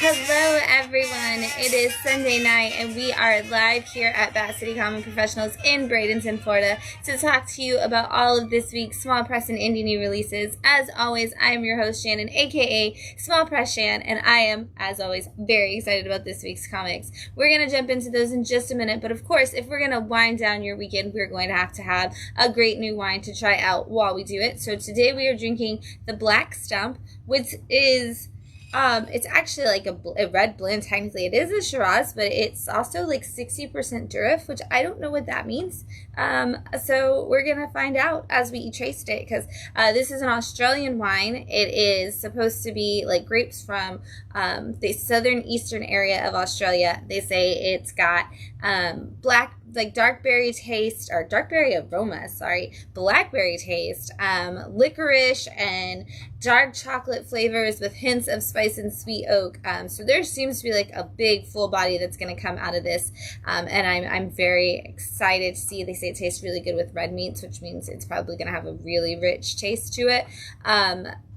Hello everyone, it is Sunday night and we are live here at Bat City Comic Professionals in Bradenton, Florida to talk to you about all of this week's small press and indie new releases. As always, I am your host Shannon, aka Small Press Shann, and I am, as always, very excited about this week's comics. We're going to jump into those in just a minute, but of course, if we're going to wind down your weekend, we're going to have a great new wine to try out while we do it. So today we are drinking the Black Stump, which is... it's actually like a red blend, technically. It is a shiraz, but it's also like 60% durif, which I don't know what that means. So we're going to find out as we taste it, because this is an Australian wine. It is supposed to be like grapes from the southern eastern area of Australia. They say it's got dark berry taste, or dark berry aroma, blackberry taste, licorice, and dark chocolate flavors with hints of spice and sweet oak. So there seems to be like a big full body that's going to come out of this, and I'm very excited to see. They say it tastes really good with red meats, which means it's probably going to have a really rich taste to it.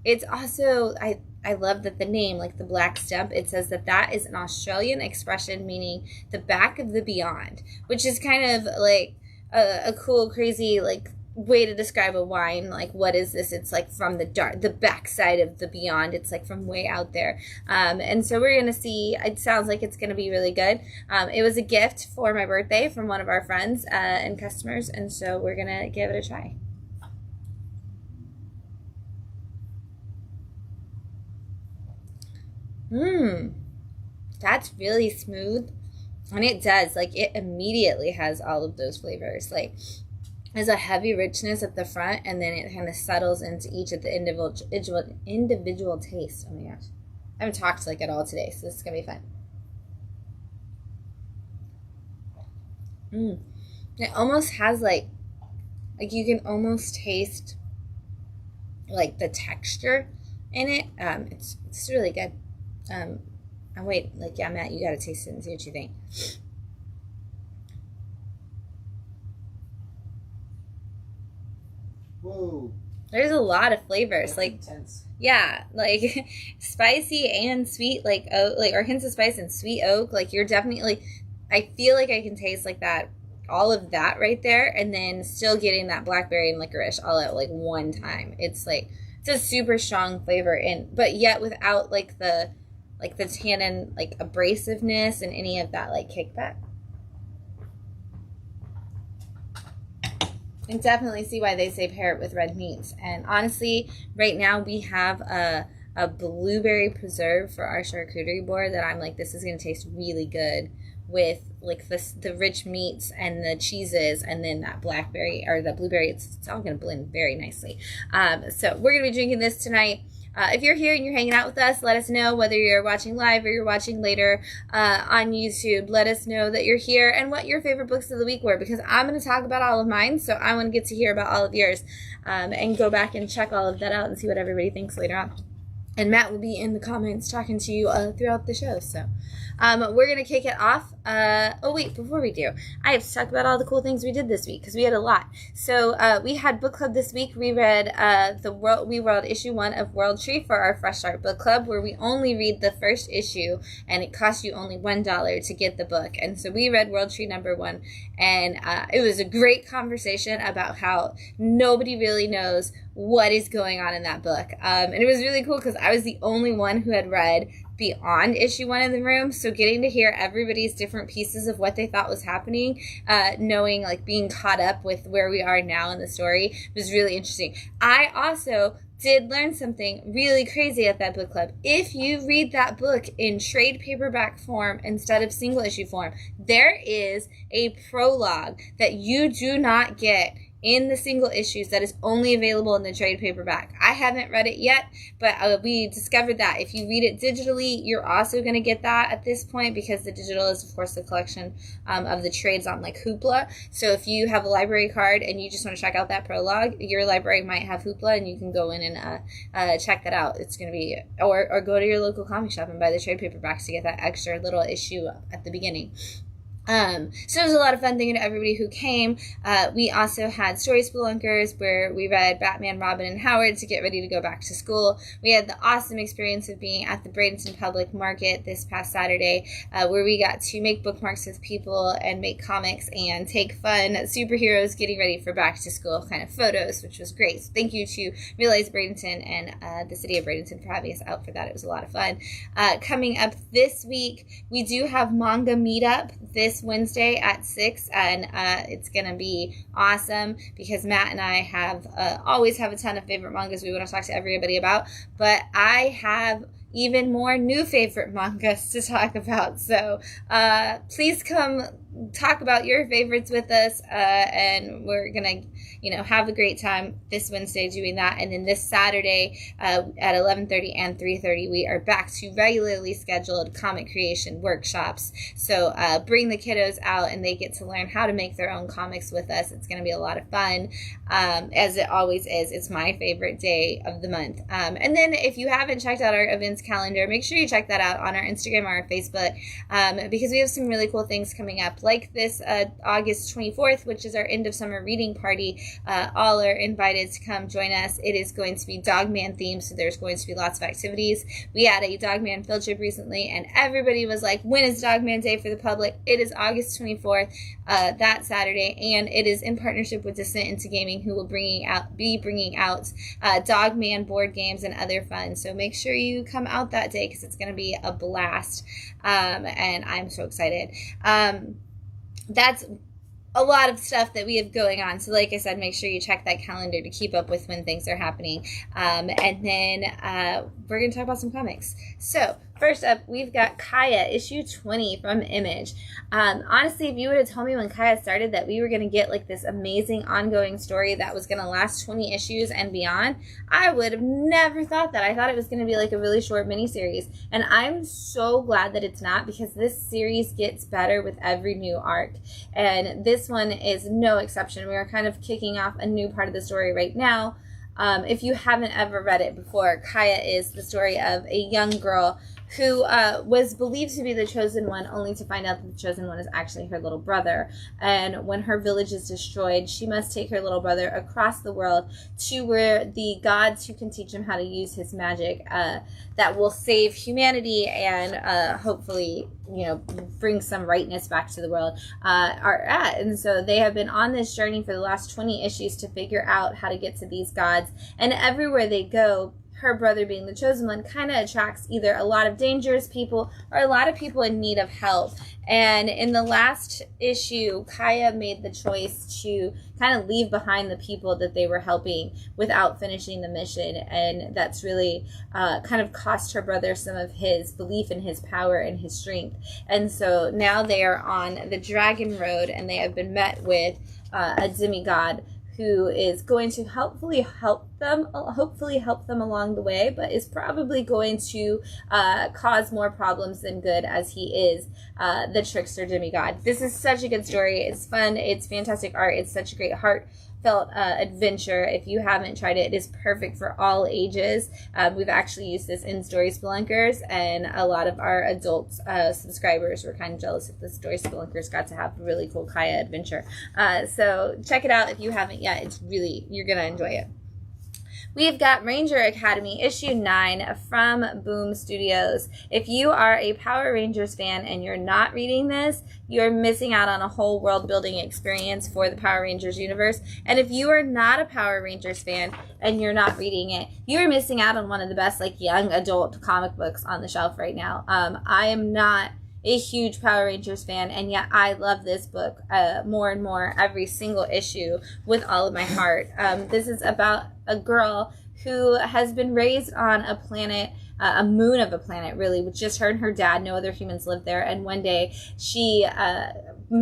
It's also, I love that the name, like the Black Stump, it says that is an Australian expression meaning the back of the beyond, which is kind of like a cool, crazy, like, way to describe a wine. Like, what is this? It's like from the backside of the beyond. It's like from way out there. And so we're going to see, it sounds like it's going to be really good. It was a gift for my birthday from one of our friends and customers, and so we're going to give it a try. That's really smooth, and it does, like, it immediately has all of those flavors. Like, there's a heavy richness at the front, and then it kind of settles into each of the individual tastes. Oh my gosh, I haven't talked like at all today, so this is gonna be fun. It almost has like you can almost taste like the texture in it. It's really good. Yeah, Matt, you gotta taste it and see what you think. Whoa. There's a lot of flavors. That's like intense. Yeah, like spicy and sweet, like oak, like, or hints of spice and sweet oak. Like, you're definitely, I feel like I can taste like that, all of that right there, and then still getting that blackberry and licorice all at like one time. It's like, it's a super strong flavor, but yet without like the tannin, like, abrasiveness and any of that like kickback. I can definitely see why they say pair it with red meats. And honestly, right now we have a blueberry preserve for our charcuterie board that I'm like, this is going to taste really good with like the rich meats and the cheeses, and then that blackberry or the blueberry. It's all going to blend very nicely. So we're going to be drinking this tonight. If you're here and you're hanging out with us, let us know, whether you're watching live or you're watching later on YouTube. Let us know that you're here and what your favorite books of the week were, because I'm going to talk about all of mine, so I want to get to hear about all of yours, and go back and check all of that out and see what everybody thinks later on. And Matt will be in the comments talking to you throughout the show. So we're going to kick it off. Oh, wait, before we do, I have to talk about all the cool things we did this week, because we had a lot. So we had book club this week. We read We World issue 1 of World Tree for our Fresh Start book club, where we only read the first issue, and it costs you only $1 to get the book. And so we read World Tree number 1, and it was a great conversation about how nobody really knows what is going on in that book. And it was really cool because I was the only one who had read beyond issue 1 in the room, so getting to hear everybody's different pieces of what they thought was happening, knowing, like, being caught up with where we are now in the story was really interesting. I also did learn something really crazy at that book club. If you read that book in trade paperback form instead of single issue form, there is a prologue that you do not get in the single issues that is only available in the trade paperback. I haven't read it yet, but we discovered that if you read it digitally, you're also going to get that at this point, because the digital is, of course, the collection of the trades on like Hoopla. So if you have a library card and you just want to check out that prologue, your library might have Hoopla, and you can go in and check that out. It's going to be, or go to your local comic shop and buy the trade paperbacks to get that extra little issue at the beginning. So it was a lot of fun. Thank you to everybody who came. We also had Story Spelunkers where we read Batman, Robin, and Howard to get ready to go back to school. We had the awesome experience of being at the Bradenton Public Market this past Saturday, where we got to make bookmarks with people and make comics and take fun superheroes getting ready for back to school kind of photos, which was great. So thank you to Realize Bradenton and the city of Bradenton for having us out for that. It was a lot of fun. Coming up this week, we do have manga meetup this Wednesday at 6, and it's gonna be awesome because Matt and I have always have a ton of favorite mangas we want to talk to everybody about, but I have even more new favorite mangas to talk about. So please come talk about your favorites with us, and we're gonna have a great time this Wednesday doing that. And then this Saturday at 11:30 and 3:30 we are back to regularly scheduled comic creation workshops. So bring the kiddos out and they get to learn how to make their own comics with us. It's going to be a lot of fun, as it always is. It's my favorite day of the month. And then if you haven't checked out our events calendar, make sure you check that out on our Instagram or our Facebook, because we have some really cool things coming up, like this August 24th, which is our end of summer reading party. All are invited to come join us. It is going to be Dogman themed, so there's going to be lots of activities. We had a Dogman field trip recently, and everybody was like, when is Dogman Day for the public? It is August 24th, that Saturday, and it is in partnership with Descent into Gaming, who will be bringing out Dogman board games and other fun. So make sure you come out that day because it's going to be a blast, and I'm so excited. That's a lot of stuff that we have going on. So like I said, make sure you check that calendar to keep up with when things are happening. And then we're going to talk about some comics. So first up, we've got Kaya, issue 20 from Image. Honestly, if you would have told me when Kaya started that we were going to get like this amazing ongoing story that was going to last 20 issues and beyond, I would have never thought that. I thought it was going to be like a really short miniseries. And I'm so glad that it's not, because this series gets better with every new arc. And this one is no exception. We are kind of kicking off a new part of the story right now. If you haven't ever read it before, Kaya is the story of a young girl who was believed to be the chosen one, only to find out that the chosen one is actually her little brother. And when her village is destroyed, she must take her little brother across the world to where the gods who can teach him how to use his magic that will save humanity and hopefully, bring some rightness back to the world are at. And so they have been on this journey for the last 20 issues to figure out how to get to these gods. And everywhere they go, her brother being the chosen one kind of attracts either a lot of dangerous people or a lot of people in need of help. And in the last issue, Kaya made the choice to kind of leave behind the people that they were helping without finishing the mission. And that's really kind of cost her brother some of his belief in his power and his strength. And so now they are on the Dragon Road, and they have been met with a demigod who is going to hopefully help them along the way, but is probably going to cause more problems than good, as he is the trickster demigod. This is such a good story. It's fun. It's fantastic art. It's such a great heartfelt adventure. If you haven't tried it, it is perfect for all ages. We've actually used this in Story Spelunkers, and a lot of our adult subscribers were kind of jealous that the Story Spelunkers got to have a really cool Kaya adventure. So check it out if you haven't yet. It's really, you're going to enjoy it. We've got Ranger Academy, issue 9 from Boom Studios. If you are a Power Rangers fan and you're not reading this, you're missing out on a whole world-building experience for the Power Rangers universe. And if you are not a Power Rangers fan and you're not reading it, you're missing out on one of the best young adult comic books on the shelf right now. I am not a huge Power Rangers fan, and yet I love this book more and more every single issue with all of my heart. This is about a girl who has been raised on a planet, a moon of a planet, really, with just her and her dad. No other humans live there. And one day she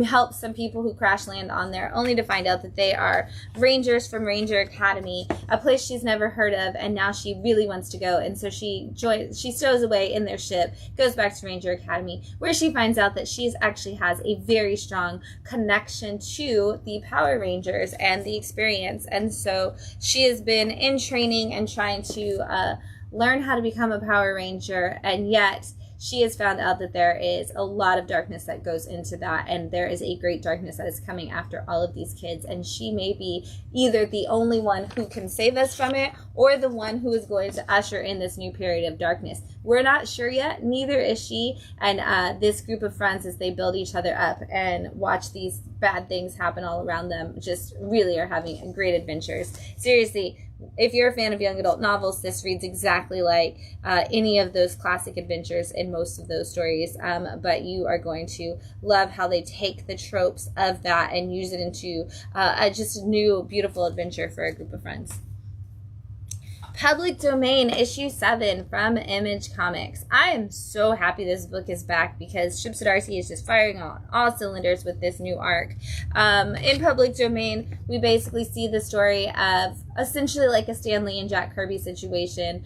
helps some people who crash land on there, only to find out that they are Rangers from Ranger Academy, a place she's never heard of, and now she really wants to go. And so she stows away in their ship, goes back to Ranger Academy, where she finds out that she actually has a very strong connection to the Power Rangers and the experience. And so she has been in training and trying to learn how to become a Power Ranger, and yet she has found out that there is a lot of darkness that goes into that, and there is a great darkness that is coming after all of these kids, and she may be either the only one who can save us from it or the one who is going to usher in this new period of darkness. We're not sure yet, neither is she, and this group of friends, as they build each other up and watch these bad things happen all around them, just really are having great adventures. Seriously, if you're a fan of young adult novels, this reads exactly like any of those classic adventures in most of those stories, but you are going to love how they take the tropes of that and use it into just a new, beautiful adventure for a group of friends. Public Domain issue 7 from Image Comics. I am so happy this book is back because Chip Zdarsky is just firing on all cylinders with this new arc. In Public Domain, we basically see the story of essentially like a Stan Lee and Jack Kirby situation,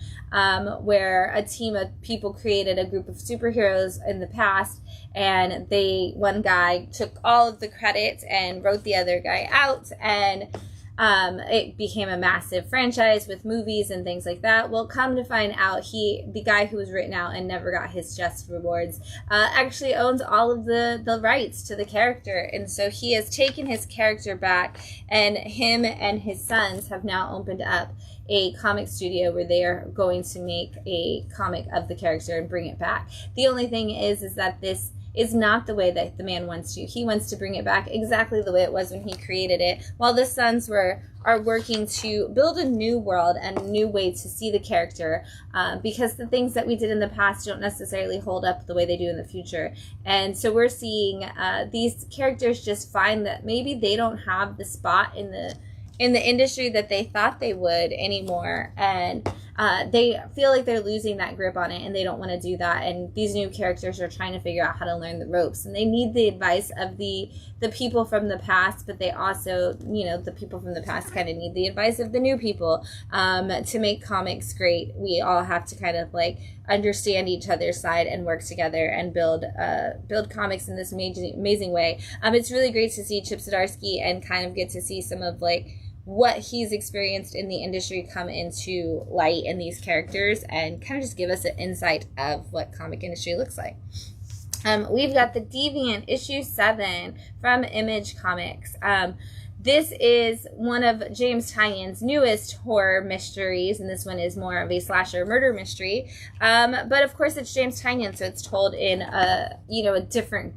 where a team of people created a group of superheroes in the past, and one guy took all of the credit and wrote the other guy out, and it became a massive franchise with movies and things like that. Well, come to find out, the guy who was written out and never got his just rewards, actually owns all of the rights to the character. And so he has taken his character back, and him and his sons have now opened up a comic studio where they are going to make a comic of the character and bring it back. The only thing is that this is not the way that the man wants to. He wants to bring it back exactly the way it was when he created it, while the sons are working to build a new world and a new way to see the character, because the things that we did in the past don't necessarily hold up the way they do in the future. And so we're seeing these characters just find that maybe they don't have the spot in the industry that they thought they would anymore, and they feel like they're losing that grip on it, and they don't want to do that. And these new characters are trying to figure out how to learn the ropes, and they need the advice of the people from the past, but they also, the people from the past kind of need the advice of the new people. To make comics great, we all have to kind of like understand each other's side and work together and build comics in this amazing way. It's really great to see Chip Zdarsky and kind of get to see some of like what he's experienced in the industry come into light in these characters, and kind of just give us an insight of what comic industry looks like. We've got The Deviant issue 7 from Image Comics. This is one of James Tynion's newest horror mysteries, and this one is more of a slasher murder mystery. But of course it's James Tynion, so it's told in a different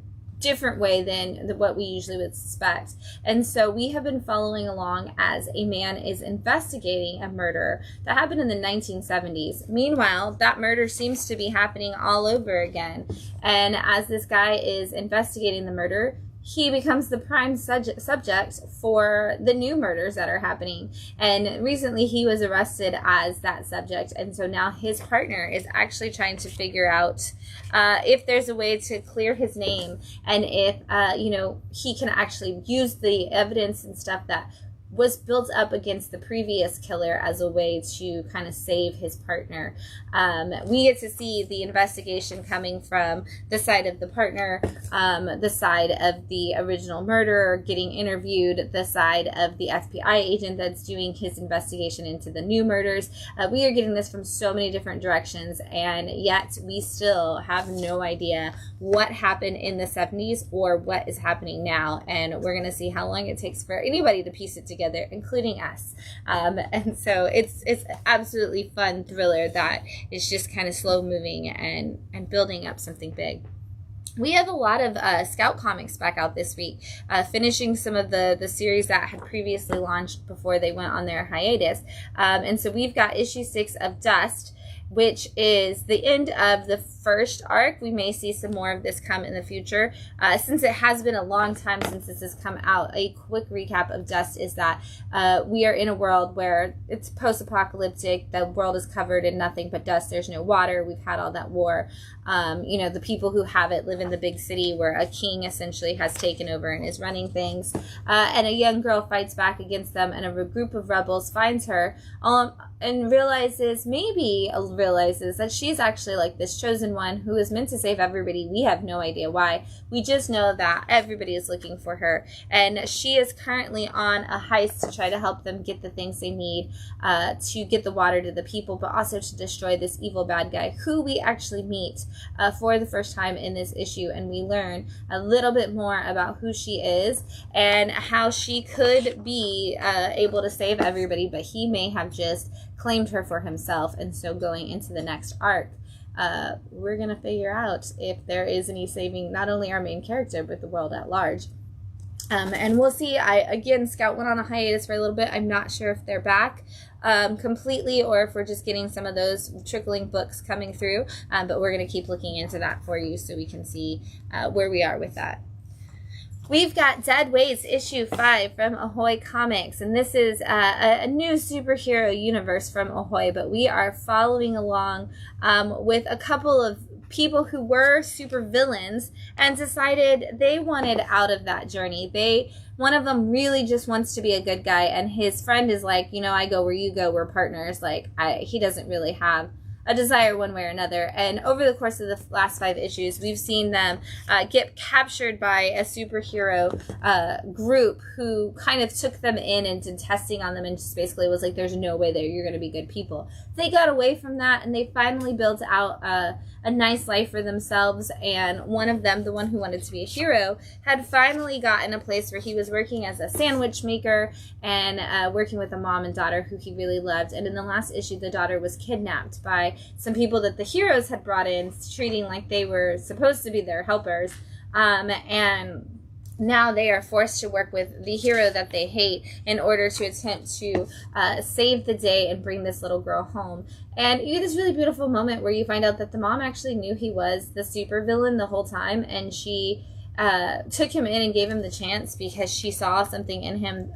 way than what we usually would suspect. And so we have been following along as a man is investigating a murder that happened in the 1970s. Meanwhile, that murder seems to be happening all over again. And as this guy is investigating the murder, he becomes the prime subject for the new murders that are happening. And recently he was arrested as that subject. And so now his partner is actually trying to figure out if there's a way to clear his name, and if, he can actually use the evidence and stuff that was built up against the previous killer as a way to kind of save his partner. We get to see the investigation coming from the side of the partner, the side of the original murderer getting interviewed, the side of the FBI agent that's doing his investigation into the new murders. We are getting this from so many different directions, and yet we still have no idea what happened in the 70s or what is happening now, and we're going to see how long it takes for anybody to piece it together, including us. And so it's absolutely fun thriller that is just kind of slow moving and building up something big. We have a lot of Scout comics back out this week, finishing some of the series that had previously launched before they went on their hiatus. And so we've got issue 6 of Dust, which is the end of the first arc. We may see some more of this come in the future. Since it has been a long time since this has come out, a quick recap of Dust is that we are in a world where it's post-apocalyptic. The world is covered in nothing but dust. There's no water. We've had all that war. The people who have it live in the big city where a king essentially has taken over and is running things. And a young girl fights back against them, and a group of rebels finds her. realizes that she's actually like this chosen one who is meant to save everybody. We have no idea why. We just know that everybody is looking for her, and she is currently on a heist to try to help them get the things they need to get the water to the people, but also to destroy this evil bad guy who we actually meet for the first time in this issue, and we learn a little bit more about who she is and how she could be able to save everybody, but he may have just claimed her for himself. And so going into the next arc, we're going to figure out if there is any saving not only our main character, but the world at large. And we'll see. Scout went on a hiatus for a little bit. I'm not sure if they're back completely or if we're just getting some of those trickling books coming through. But we're going to keep looking into that for you so we can see where we are with that. We've got Dead Ways issue 5 from Ahoy Comics, and this is a new superhero universe from Ahoy, but we are following along with a couple of people who were super villains and decided they wanted out of that journey. One of them really just wants to be a good guy, and his friend is like, I go where you go, we're partners. Like, he doesn't really have a desire one way or another. And over the course of the last 5 issues, we've seen them get captured by a superhero group who kind of took them in and did testing on them and just basically was like, there's no way that you're going to be good people. They got away from that, and they finally built out a nice life for themselves. And one of them, the one who wanted to be a hero, had finally gotten a place where he was working as a sandwich maker and working with a mom and daughter who he really loved. And in the last issue, the daughter was kidnapped by some people that the heroes had brought in, treating like they were supposed to be their helpers. And now they are forced to work with the hero that they hate in order to attempt to save the day and bring this little girl home. And you get this really beautiful moment where you find out that the mom actually knew he was the supervillain the whole time, and she took him in and gave him the chance because she saw something in him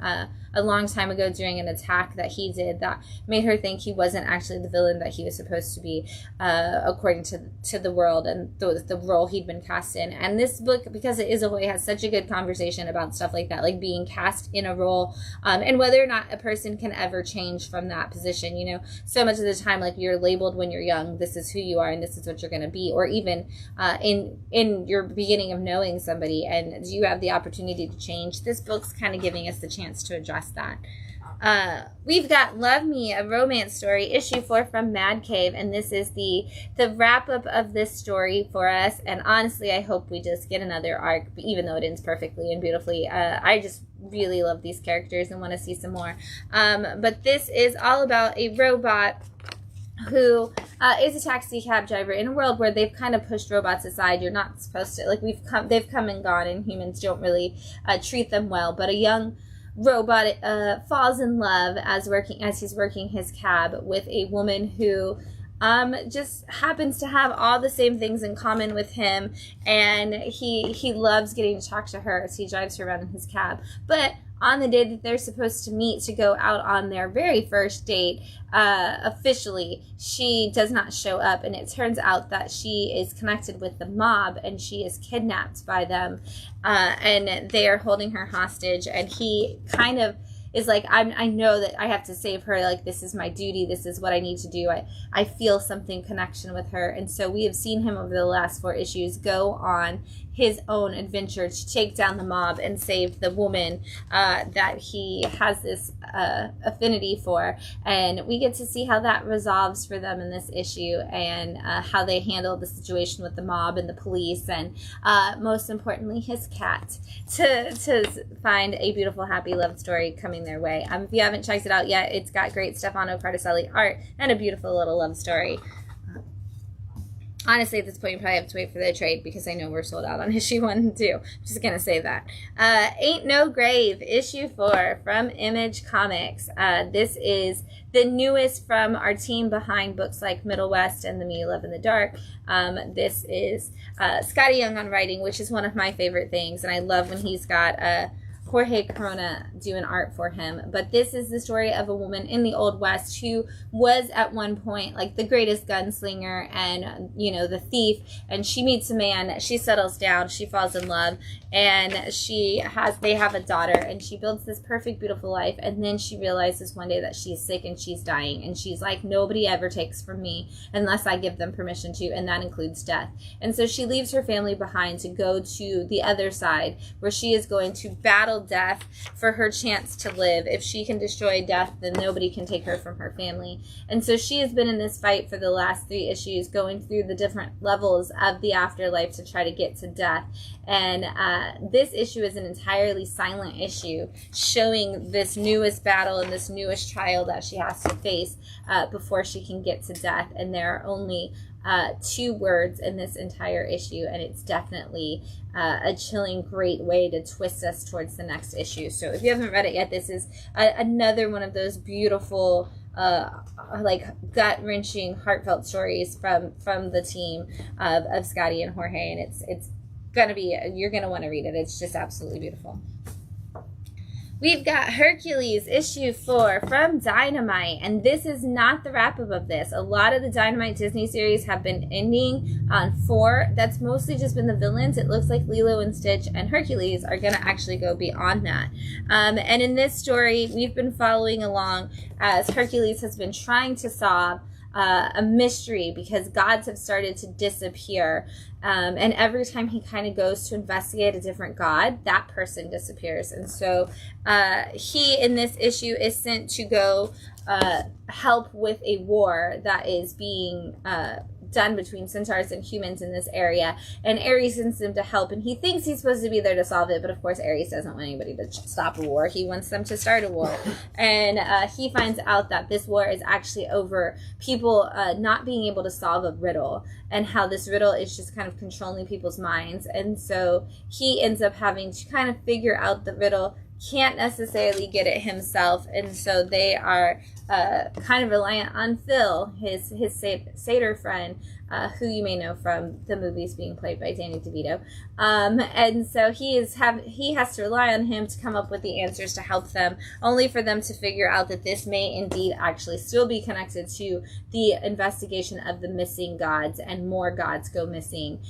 a long time ago during an attack that he did that made her think he wasn't actually the villain that he was supposed to be, according to the world and the role he'd been cast in. And this book, because it is a way, has such a good conversation about stuff like that, like being cast in a role, and whether or not a person can ever change from that position. So much of the time, like, you're labeled when you're young, this is who you are and this is what you're going to be, or even in your beginning of knowing somebody, and you have the opportunity to change. This book's kind of giving us the chance to address that. We've got Love Me, a romance story, issue 4 from Mad Cave, and this is the wrap up of this story for us. And honestly, I hope we just get another arc, even though it ends perfectly and beautifully. I just really love these characters and want to see some more. But this is all about a robot who is a taxi cab driver in a world where they've kind of pushed robots aside. You're not supposed to, like, they've come and gone, and humans don't really treat them well. But a young robot falls in love as he's working his cab with a woman who just happens to have all the same things in common with him, and he loves getting to talk to her as he drives her around in his cab. But on the day that they're supposed to meet to go out on their very first date, officially, she does not show up, and it turns out that she is connected with the mob, and she is kidnapped by them, and they are holding her hostage, and he kind of is like, I know that I have to save her, like, this is my duty, this is what I need to do, I feel something connection with her. And so we have seen him over the last 4 issues go on his own adventure to take down the mob and save the woman that he has this affinity for. And we get to see how that resolves for them in this issue, and how they handle the situation with the mob and the police, and most importantly, his cat, to find a beautiful, happy love story coming their way. If you haven't checked it out yet, it's got great Stefano Cardicelli art and a beautiful little love story. Honestly, at this point, you probably have to wait for the trade because I know we're sold out on issue 1 and 2. I'm just going to say that. Ain't No Grave, issue 4 from Image Comics. This is the newest from our team behind books like Middle West and The Me You Love in the Dark. This is Scotty Young on writing, which is one of my favorite things. And I love when he's got a Jorge Corona doing art for him. But this is the story of a woman in the Old West who was at one point like the greatest gunslinger and, you know, the thief. And she meets a man, she settles down, she falls in love, and they have a daughter, and she builds this perfect, beautiful life. And then she realizes one day that she's sick and she's dying. And she's like, nobody ever takes from me unless I give them permission to, and that includes death. And so she leaves her family behind to go to the other side, where she is going to battle death for her chance to live. If she can destroy death, then nobody can take her from her family. And so she has been in this fight for the last 3 issues, going through the different levels of the afterlife to try to get to death. And this issue is an entirely silent issue, showing this newest battle and this newest trial that she has to face before she can get to death. And there are only 2 words in this entire issue, and it's definitely a chilling, great way to twist us towards the next issue. So if you haven't read it yet, this is another one of those beautiful, like gut-wrenching, heartfelt stories from the team of Scotty and Jorge, and it's gonna be, you're gonna want to read it. It's just absolutely beautiful. We've got Hercules issue 4 from Dynamite, and this is not the wrap-up of this. A lot of the Dynamite Disney series have been ending on 4. That's mostly just been the villains. It looks like Lilo and Stitch and Hercules are going to actually go beyond that. And in this story, we've been following along as Hercules has been trying to solve a mystery because gods have started to disappear. And every time he kind of goes to investigate a different god, that person disappears. And so he, in this issue, is sent to go help with a war that is being done between centaurs and humans in this area. And Ares sends him to help, and he thinks he's supposed to be there to solve it, but of course Ares doesn't want anybody to stop a war. He wants them to start a war. And he finds out that this war is actually over people not being able to solve a riddle, and how this riddle is just kind of controlling people's minds. And so he ends up having to kind of figure out the riddle, can't necessarily get it himself, and so they are kind of reliant on Phil, his satyr friend, who you may know from the movies being played by Danny DeVito. And so he has to rely on him to come up with the answers to help them, only for them to figure out that this may indeed actually still be connected to the investigation of the missing gods, and more gods go missing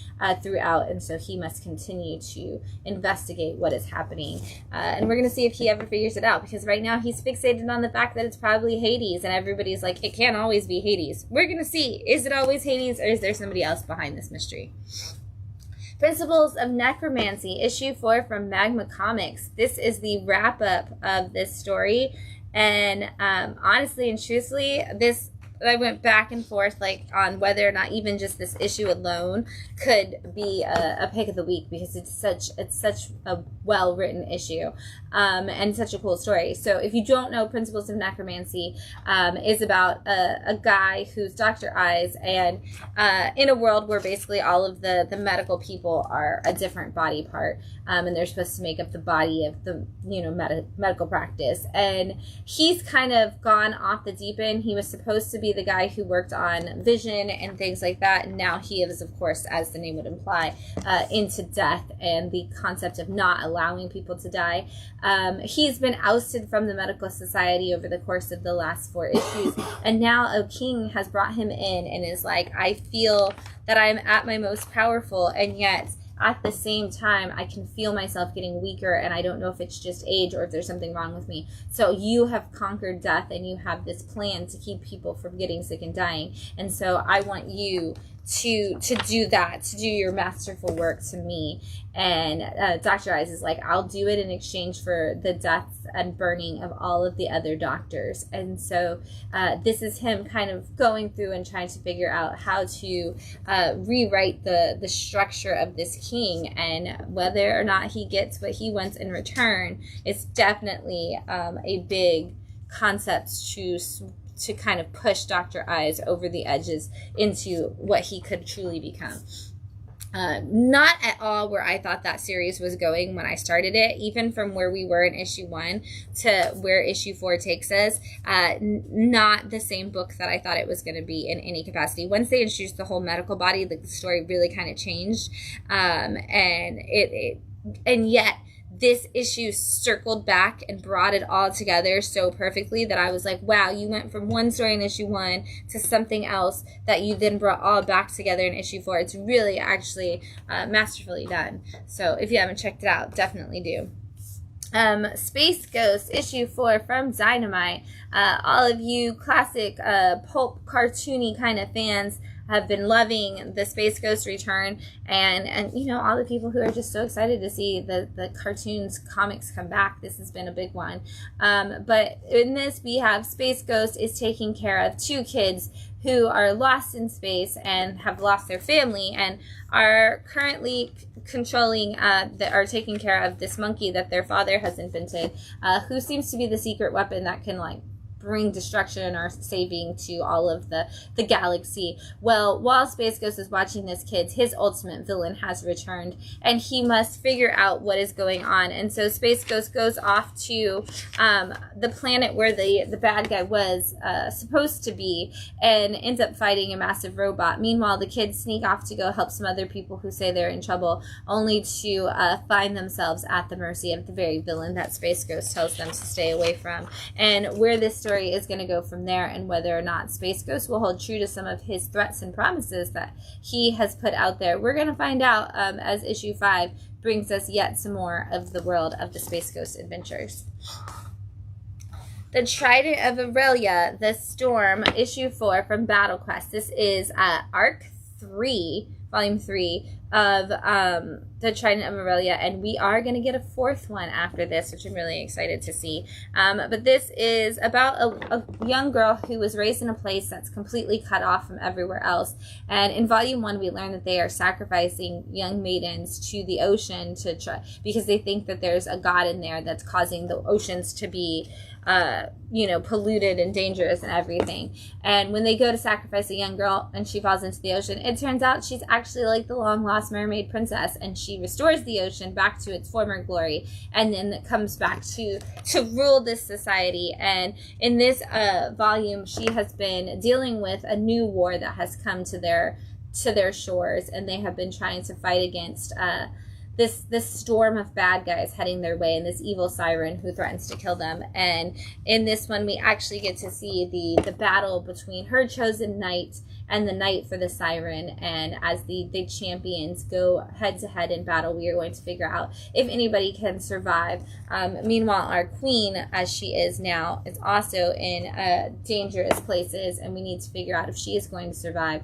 throughout, and so he must continue to investigate what is happening. And we're going to see if he ever figures it out, because right now he's fixated on the fact that it's probably Hades, and everybody's like, it can't always be Hades. We're going to see, is it always Hades, or is there somebody else behind this mystery? Principles of Necromancy, issue 4 from Magma Comics. This is the wrap-up of this story, and honestly and truthfully, I went back and forth like on whether or not even just this issue alone could be a pick of the week, because it's such a well-written issue and such a cool story. So if you don't know, Principles of Necromancy is about a guy who's Dr. Eyes, and in a world where basically all of the medical people are a different body part, and they're supposed to make up the body of the medical practice. And he's kind of gone off the deep end. He was supposed to be the guy who worked on vision and things like that, and now he is, of course, as the name would imply, into death and the concept of not allowing people to die. He's been ousted from the medical society over the course of the last 4 issues, and now a king has brought him in and is like, I feel that I'm at my most powerful, and yet at the same time, I can feel myself getting weaker, and I don't know if it's just age or if there's something wrong with me. So you have conquered death, and you have this plan to keep people from getting sick and dying. And so I want you to do that, to do your masterful work to me. And Dr. Eyes is like, I'll do it in exchange for the deaths and burning of all of the other doctors. And so this is him kind of going through and trying to figure out how to rewrite the structure of this king, and whether or not he gets what he wants in return is definitely a big concept to kind of push Dr. Eyes over the edges into what he could truly become. Not at all where I thought that series was going when I started it, even from where we were in issue 1 to where issue 4 takes us. Not the same book that I thought it was going to be in any capacity. Once they introduced the whole medical body, the story really kind of changed. And yet this issue circled back and brought it all together so perfectly that I was like, wow, you went from one story in issue 1 to something else that you then brought all back together in issue 4. It's really actually masterfully done. So if you haven't checked it out, definitely do. Space Ghost issue 4 from Dynamite. All of you classic pulp cartoony kind of fans have been loving the Space Ghost return, and you know, all the people who are just so excited to see the cartoons comics come back. This has been a big one. But in this, we have Space Ghost is taking care of 2 kids who are lost in space and have lost their family and are currently controlling are taking care of this monkey that their father has invented, who seems to be the secret weapon that can like bring destruction or saving to all of the galaxy. Well, while Space Ghost is watching this, kids, his ultimate villain has returned, and he must figure out what is going on. And so Space Ghost goes off to the planet where the bad guy was supposed to be, and ends up fighting a massive robot. Meanwhile, the kids sneak off to go help some other people who say they're in trouble, only to find themselves at the mercy of the very villain that Space Ghost tells them to stay away from. And where this story is going to go from there, and whether or not Space Ghost will hold true to some of his threats and promises that he has put out there, we're going to find out as issue 5 brings us yet some more of the world of the Space Ghost adventures. The Trident of Aurelia, The Storm, issue 4 from Battle Quest. This is arc 3, volume 3 of the Trident of Aurelia, and we are going to get a 4th one after this, which I'm really excited to see. But this is about a young girl who was raised in a place that's completely cut off from everywhere else. And in volume 1, we learn that they are sacrificing young maidens to the ocean because they think that there's a god in there that's causing the oceans to be polluted and dangerous and everything. And when they go to sacrifice a young girl and she falls into the ocean, it turns out she's actually like the long lost mermaid princess, and she restores the ocean back to its former glory, and then it comes back to rule this society. And in this volume, she has been dealing with a new war that has come to their shores, and they have been trying to fight against this storm of bad guys heading their way, and this evil siren who threatens to kill them. And in this one, we actually get to see the battle between her chosen knight and the knight for the siren. And as the champions go head to head in battle, we are going to figure out if anybody can survive. Meanwhile, our queen, as she is now, is also in dangerous places, and we need to figure out if she is going to survive.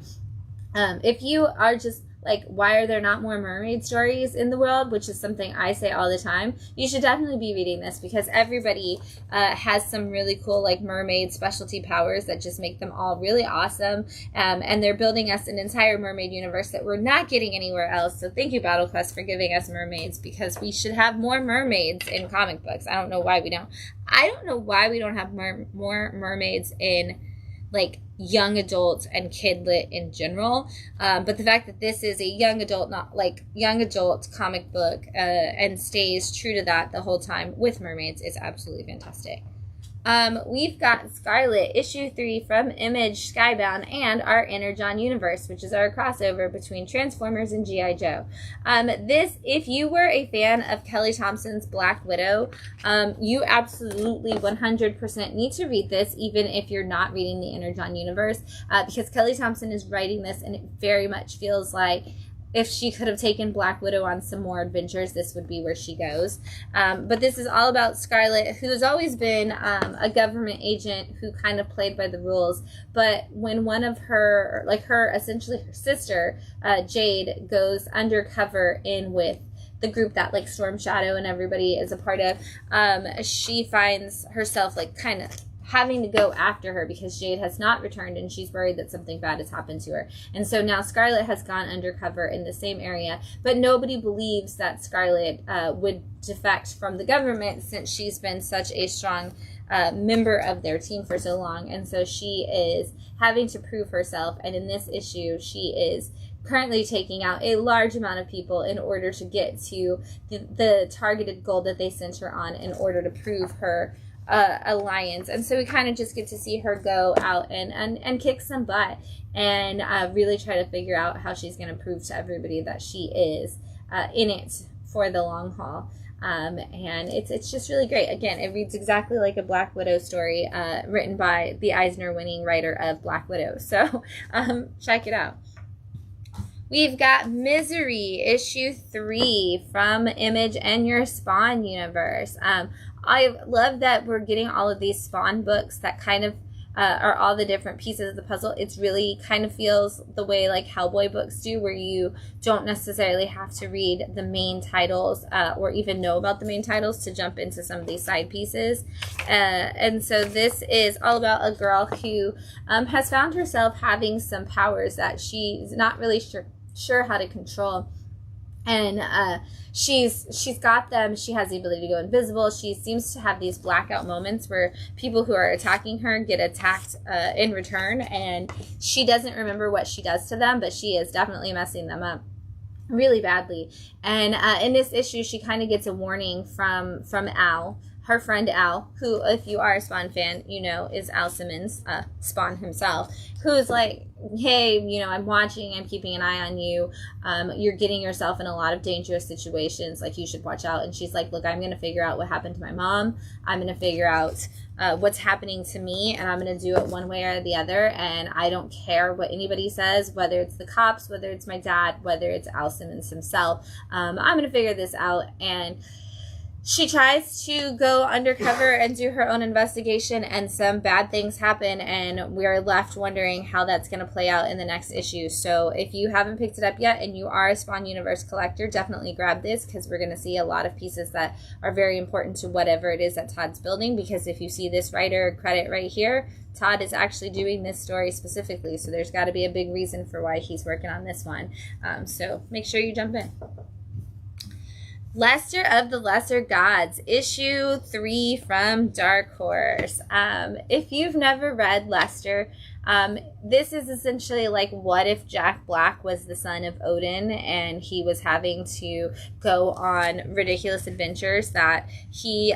If you are just like, why are there not more mermaid stories in the world, which is something I say all the time, you should definitely be reading this, because everybody has some really cool like mermaid specialty powers that just make them all really awesome. And they're building us an entire mermaid universe that we're not getting anywhere else. So thank you, Battle Quest, for giving us mermaids, because we should have more mermaids in comic books. I don't know why we don't. I don't know why we don't have more mermaids in like young adult and kid lit in general, but the fact that this is a young adult comic book and stays true to that the whole time with mermaids is absolutely fantastic. We've got Scarlet, issue 3 from Image, Skybound, and our Energon universe, which is our crossover between Transformers and G.I. Joe. This, if you were a fan of Kelly Thompson's Black Widow, you absolutely 100% need to read this, even if you're not reading the Energon universe, because Kelly Thompson is writing this, and it very much feels like if she could have taken Black Widow on some more adventures, this would be where she goes. But this is all about Scarlet, who's always been a government agent who kind of played by the rules. But when one of her, essentially her sister, Jade, goes undercover in with the group that like Storm Shadow and everybody is a part of, she finds herself like kind of having to go after her because Jade has not returned, and she's worried that something bad has happened to her. And so now Scarlet has gone undercover in the same area, but nobody believes that Scarlet would defect from the government, since she's been such a strong member of their team for so long. And so she is having to prove herself, and in this issue she is currently taking out a large amount of people in order to get to the targeted goal that they sent her on in order to prove her alliance. And so we kind of just get to see her go out and kick some butt and really try to figure out how she's going to prove to everybody that she is in it for the long haul. And it's just really great. Again, it reads exactly like a Black Widow story, written by the Eisner-winning writer of Black Widow. So check it out. We've got Misery, issue 3 from Image and your Spawn universe. I love that we're getting all of these Spawn books that kind of are all the different pieces of the puzzle. It's really kind of feels the way like Hellboy books do, where you don't necessarily have to read the main titles or even know about the main titles to jump into some of these side pieces. And so this is all about a girl who has found herself having some powers that she's not really sure how to control. And she's got them. She has the ability to go invisible. She seems to have these blackout moments where people who are attacking her get attacked in return, and she doesn't remember what she does to them, but she is definitely messing them up really badly. And in this issue, she kind of gets a warning from Al, her friend Al, who, if you are a Spawn fan, you know is Al Simmons, Spawn himself, who's like, hey, you know, I'm watching, I'm keeping an eye on you, you're getting yourself in a lot of dangerous situations, like you should watch out. And she's like, look, I'm going to figure out what happened to my mom, I'm going to figure out what's happening to me, and I'm going to do it one way or the other, and I don't care what anybody says, whether it's the cops, whether it's my dad, whether it's Al Simmons himself, I'm going to figure this out. And she tries to go undercover and do her own investigation, and some bad things happen, and we're left wondering how that's going to play out in the next issue. So if you haven't picked it up yet and you are a Spawn Universe collector, definitely grab this, because we're going to see a lot of pieces that are very important to whatever it is that Todd's building, because if you see this writer credit right here, Todd is actually doing this story specifically, so there's got to be a big reason for why he's working on this one. So make sure you jump in. Lester of the Lesser Gods, issue 3 from Dark Horse. If you've never read Lester, this is essentially like, what if Jack Black was the son of Odin and he was having to go on ridiculous adventures that he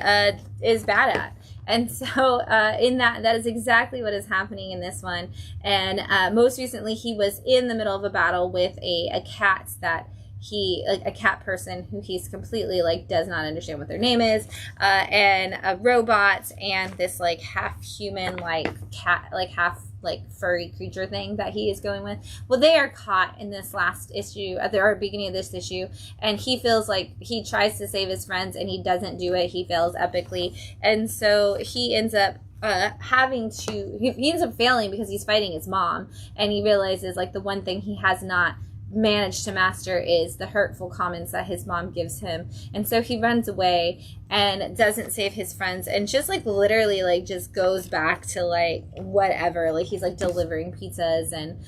is bad at. And so in that is exactly what is happening in this one. And most recently, he was in the middle of a battle with a cat that a cat person who he's completely like does not understand what their name is, and a robot, and this like half human like cat, like half like furry creature thing that he is going with. Well, they are caught in this last issue at the beginning of this issue, and he feels like he tries to save his friends and he doesn't do it. He fails epically, and so he ends up he ends up failing because he's fighting his mom, and he realizes like the one thing he has not managed to master is the hurtful comments that his mom gives him. And so he runs away and doesn't save his friends, and just like literally like just goes back to like whatever, like he's like delivering pizzas and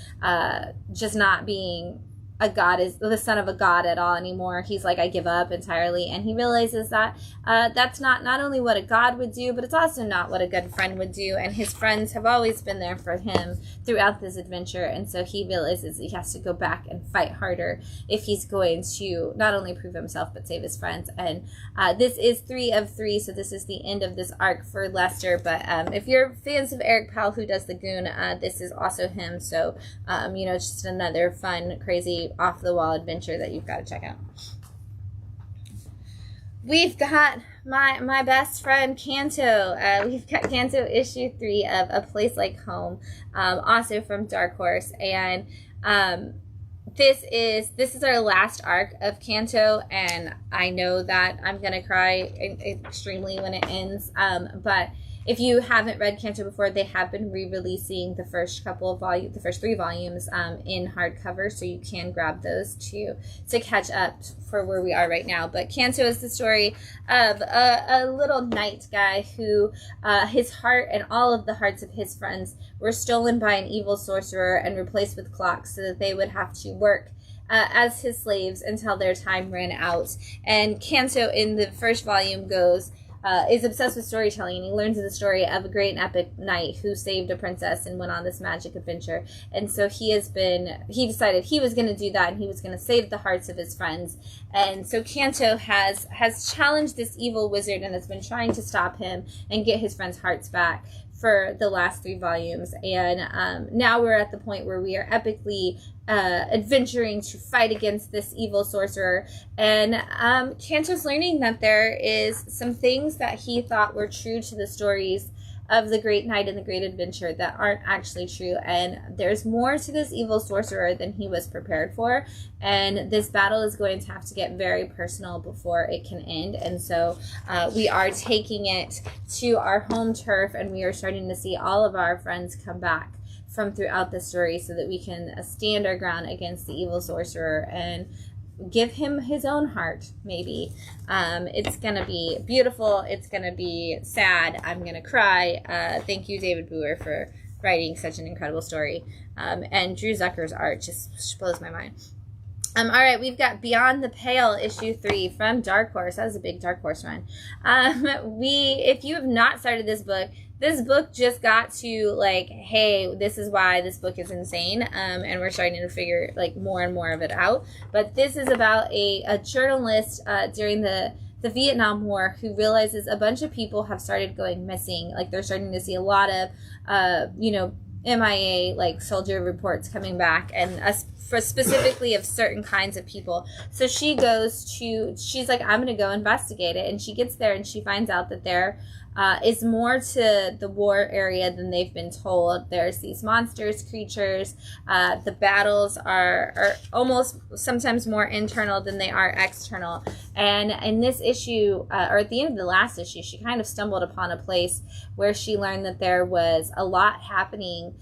just not being a god, is the son of a god at all anymore. He's like, I give up entirely. And he realizes that that's not only what a god would do, but it's also not what a good friend would do. And his friends have always been there for him throughout this adventure. And so he realizes he has to go back and fight harder if he's going to not only prove himself, but save his friends. And this is 3 of 3. So this is the end of this arc for Lester. But if you're fans of Eric Powell, who does the Goon, this is also him. So, you know, it's just another fun, crazy, off-the-wall adventure that you've got to check out. We've got my best friend Kanto. We've got Kanto issue 3 of A Place Like Home, also from Dark Horse. And this is our last arc of Kanto, and I know that I'm gonna cry extremely when it ends. But if you haven't read Kanto before, they have been re-releasing the first 3 volumes in hardcover, so you can grab those to catch up for where we are right now. But Kanto is the story of a little knight guy who his heart and all of the hearts of his friends were stolen by an evil sorcerer and replaced with clocks so that they would have to work as his slaves until their time ran out. And Kanto in the first volume is obsessed with storytelling, and he learns the story of a great and epic knight who saved a princess and went on this magic adventure. And so he decided he was going to do that, and he was going to save the hearts of his friends. And so Kanto has challenged this evil wizard and has been trying to stop him and get his friends' hearts back for the last 3 volumes. And now we're at the point where we are epically adventuring to fight against this evil sorcerer. And Cantor's learning that there is some things that he thought were true to the stories of the Great Knight and the Great Adventure that aren't actually true. And there's more to this evil sorcerer than he was prepared for. And this battle is going to have to get very personal before it can end. And so we are taking it to our home turf, and we are starting to see all of our friends come back from throughout the story so that we can stand our ground against the evil sorcerer and give him his own heart, maybe. It's going to be beautiful. It's going to be sad. I'm going to cry. Thank you, David Boer, for writing such an incredible story. And Drew Zucker's art just blows my mind. All right, we've got Beyond the Pale, issue 3 from Dark Horse. That was a big Dark Horse run. If you have not started this book just got to, like, hey, this is why this book is insane, and we're starting to figure, like, more and more of it out. But this is about a journalist during the Vietnam War who realizes a bunch of people have started going missing. Like, they're starting to see a lot of, MIA, like, soldier reports coming back, and for specifically of certain kinds of people. So she's like, I'm going to go investigate it. And she gets there and she finds out that there is more to the war area than they've been told. There's these monsters, creatures. The battles are almost sometimes more internal than they are external. And in this issue, or at the end of the last issue, she kind of stumbled upon a place where she learned that there was a lot happening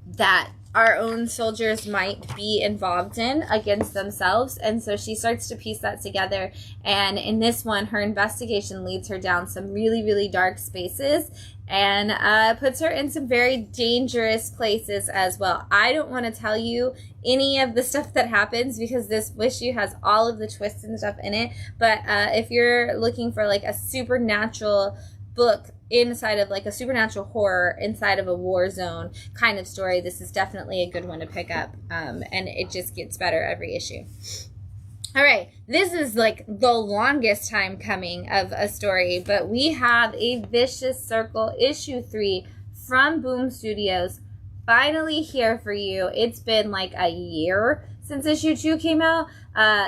that our own soldiers might be involved in against themselves. And so she starts to piece that together. And in this one, her investigation leads her down some really, really dark spaces and puts her in some very dangerous places as well. I don't want to tell you any of the stuff that happens because this issue has all of the twists and stuff in it. But if you're looking for like a supernatural book inside of like a supernatural horror inside of a war zone kind of story, this is definitely a good one to pick up, and it just gets better every issue. All right, this is like the longest time coming of a story, but we have a Vicious Circle issue 3 from Boom Studios finally here for you. It's been like a year since issue 2 came out,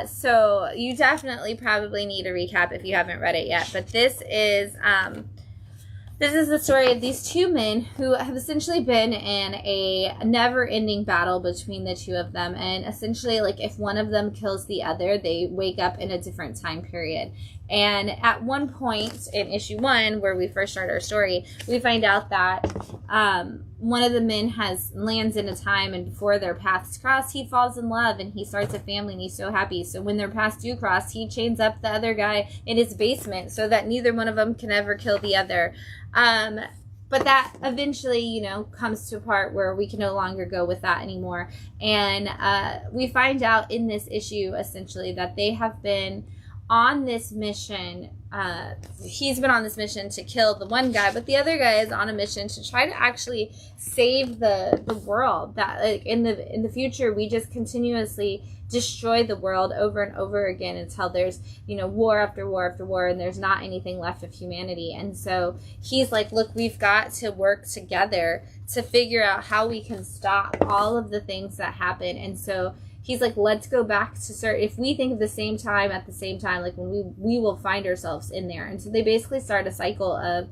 so you definitely probably need a recap if you haven't read it yet. But this is the story of these two men who have essentially been in a never-ending battle between the two of them. And essentially, like, if one of them kills the other, they wake up in a different time period. And at one point in issue 1, where we first start our story, we find out that one of the men lands in a time, and before their paths cross, he falls in love and he starts a family and he's so happy. So when their paths do cross, he chains up the other guy in his basement so that neither one of them can ever kill the other. But that eventually, comes to a part where we can no longer go with that anymore. And we find out in this issue, essentially, that they have been on this mission. He's been on this mission to kill the one guy, but the other guy is on a mission to try to actually save the world. That, like, in the future, we just continuously destroy the world over and over again until there's war after war after war, and there's not anything left of humanity. And so he's like, look, we've got to work together to figure out how we can stop all of the things that happen. And so he's like, let's go back to if we think of the same time at the same time, like, when we will find ourselves in there. And so they basically start a cycle of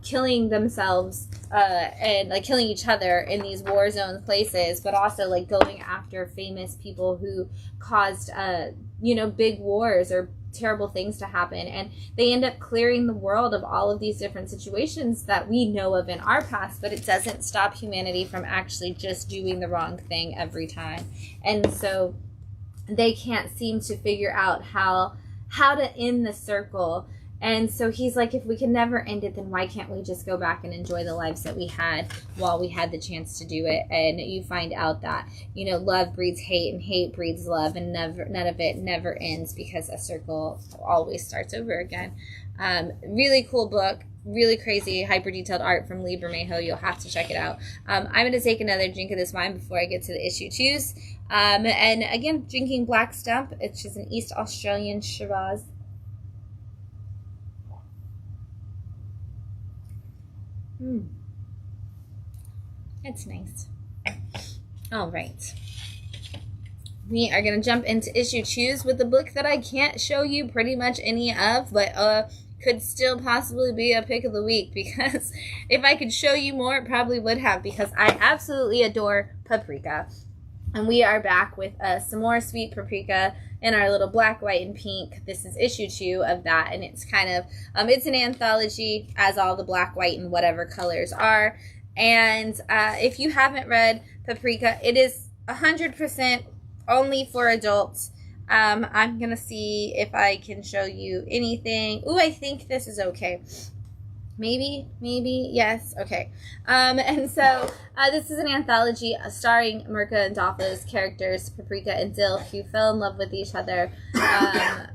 killing themselves and like killing each other in these war zone places, but also like going after famous people who caused big wars or terrible things to happen. And they end up clearing the world of all of these different situations that we know of in our past, but it doesn't stop humanity from actually just doing the wrong thing every time. And so they can't seem to figure out how to end the circle. And so he's like, if we can never end it, then why can't we just go back and enjoy the lives that we had while we had the chance to do it? And you find out that, love breeds hate and hate breeds love, and none of it never ends because a circle always starts over again. Really cool book. Really crazy, hyper detailed art from Lee Bermejo. You'll have to check it out. I'm going to take another drink of this wine before I get to the issue 2s. And again, drinking Black Stump. It's just an East Australian shiraz. It's nice. All right. We are going to jump into issue 2s with the book that I can't show you pretty much any of, but could still possibly be a pick of the week, because if I could show you more, it probably would have, because I absolutely adore Paprika. And we are back with some more Sweet Paprika in our little black, white, and pink. This is issue 2 of that, and it's kind of, it's an anthology, as all the black, white, and whatever colors are. And if you haven't read Paprika, it is 100% only for adults. I'm going to see if I can show you anything. Ooh, I think this is okay. Maybe, yes, okay. And so this is an anthology starring Mirka and Dolpha's characters, Paprika and Dill, who fell in love with each other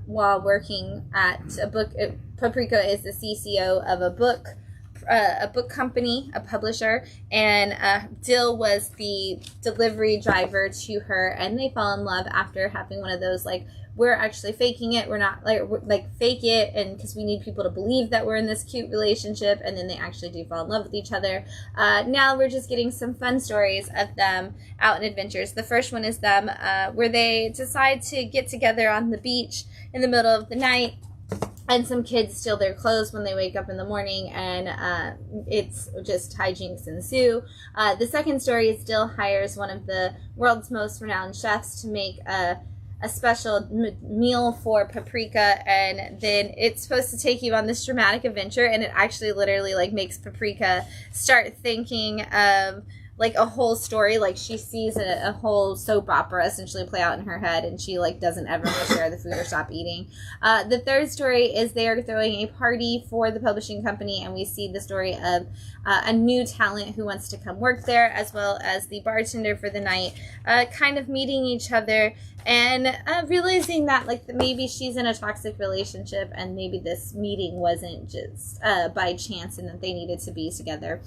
while working at a book. Paprika is the CCO of a book company, a publisher, and Dill was the delivery driver to her, and they fall in love after having one of those, like, we're actually faking it, we're not, like fake it, and because we need people to believe that we're in this cute relationship, and then they actually do fall in love with each other. Now we're just getting some fun stories of them out in adventures. The first one is them where they decide to get together on the beach in the middle of the night, and some kids steal their clothes when they wake up in the morning, and it's just hijinks ensue. The second story is Dill hires one of the world's most renowned chefs to make a special meal for Paprika, and then it's supposed to take you on this dramatic adventure, and it actually literally, like, makes Paprika start thinking of, like, a whole story. Like, she sees a whole soap opera essentially play out in her head, and she, like, doesn't ever want to share the food or stop eating. The third story is they are throwing a party for the publishing company, and we see the story of a new talent who wants to come work there, as well as the bartender for the night, kind of meeting each other and realizing that, like, maybe she's in a toxic relationship, and maybe this meeting wasn't just by chance, and that they needed to be together.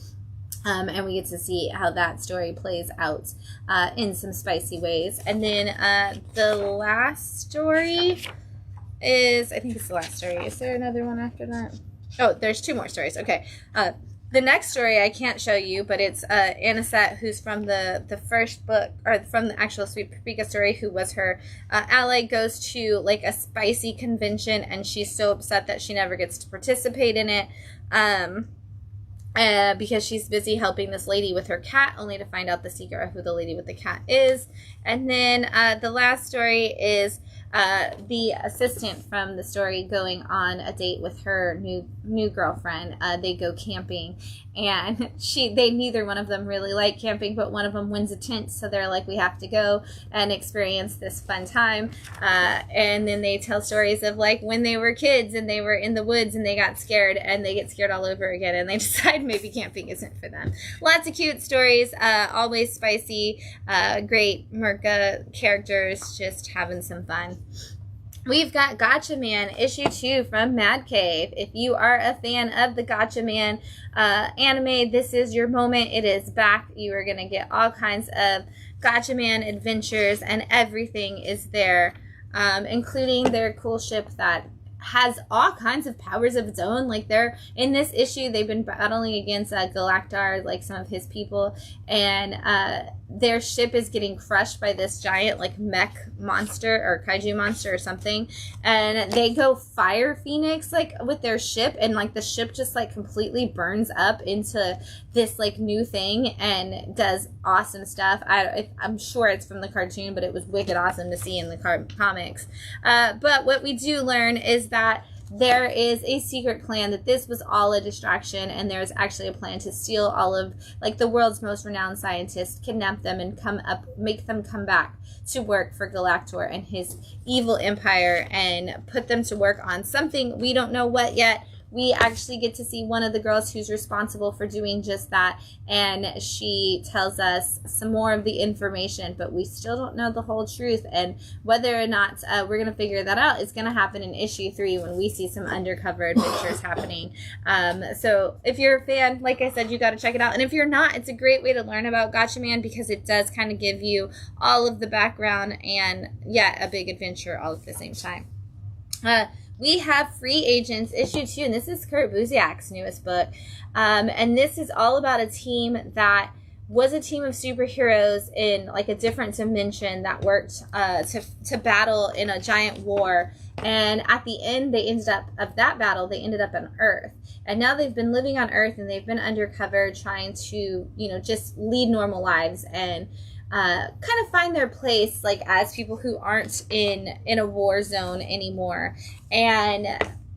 And we get to see how that story plays out in some spicy ways. And then the last story is, I think it's the last story. Is there another one after that? Oh, there's 2 more stories. Okay. The next story I can't show you, but it's Anisette, who's from the first book, or from the actual Sweet Paprika story, who was her ally, goes to, like, a spicy convention, and she's so upset that she never gets to participate in it. Because she's busy helping this lady with her cat, only to find out the secret of who the lady with the cat is. And then the last story is the assistant from the story going on a date with her new girlfriend. They go camping, and they neither one of them really like camping, but one of them wins a tent, so they're like, we have to go and experience this fun time. And then they tell stories of, like, when they were kids and they were in the woods and they got scared, and they get scared all over again, and they decide maybe camping isn't for them. Lots of cute stories, always spicy, great Mirka characters, just having some fun. We've got Gotcha Man, issue 2 from Mad Cave. If you are a fan of the Gotcha Man anime, this is your moment. It is back. You are going to get all kinds of Gotcha Man adventures, and everything is there, including their cool ship that has all kinds of powers of its own. Like, they're in this issue, they've been battling against Galactar, like some of his people, and their ship is getting crushed by this giant, like, mech monster or kaiju monster or something, and they go fire phoenix, like, with their ship, and, like, the ship just, like, completely burns up into this, like, new thing and does awesome stuff. I'm sure it's from the cartoon, but it was wicked awesome to see in the comics. But what we do learn is that there is a secret plan, that this was all a distraction, and there's actually a plan to steal all of, like, the world's most renowned scientists, kidnap them, and make them come back to work for Galactor and his evil empire, and put them to work on something. We don't know what yet. We actually get to see one of the girls who's responsible for doing just that, and she tells us some more of the information, but we still don't know the whole truth, and whether or not we're going to figure that out is going to happen in issue 3 when we see some undercover adventures happening. So if you're a fan, like I said, you got to check it out, and if you're not, it's a great way to learn about Gotcha Man, because it does kind of give you all of the background and, yeah, a big adventure all at the same time. We have Free Agents, issue 2, and this is Kurt Busiek's newest book. And this is all about a team that was a team of superheroes in like a different dimension that worked to battle in a giant war. And at the end, they ended up on Earth. And now they've been living on Earth, and they've been undercover trying to, you know, just lead normal lives and kind of find their place, like, as people who aren't in a war zone anymore. And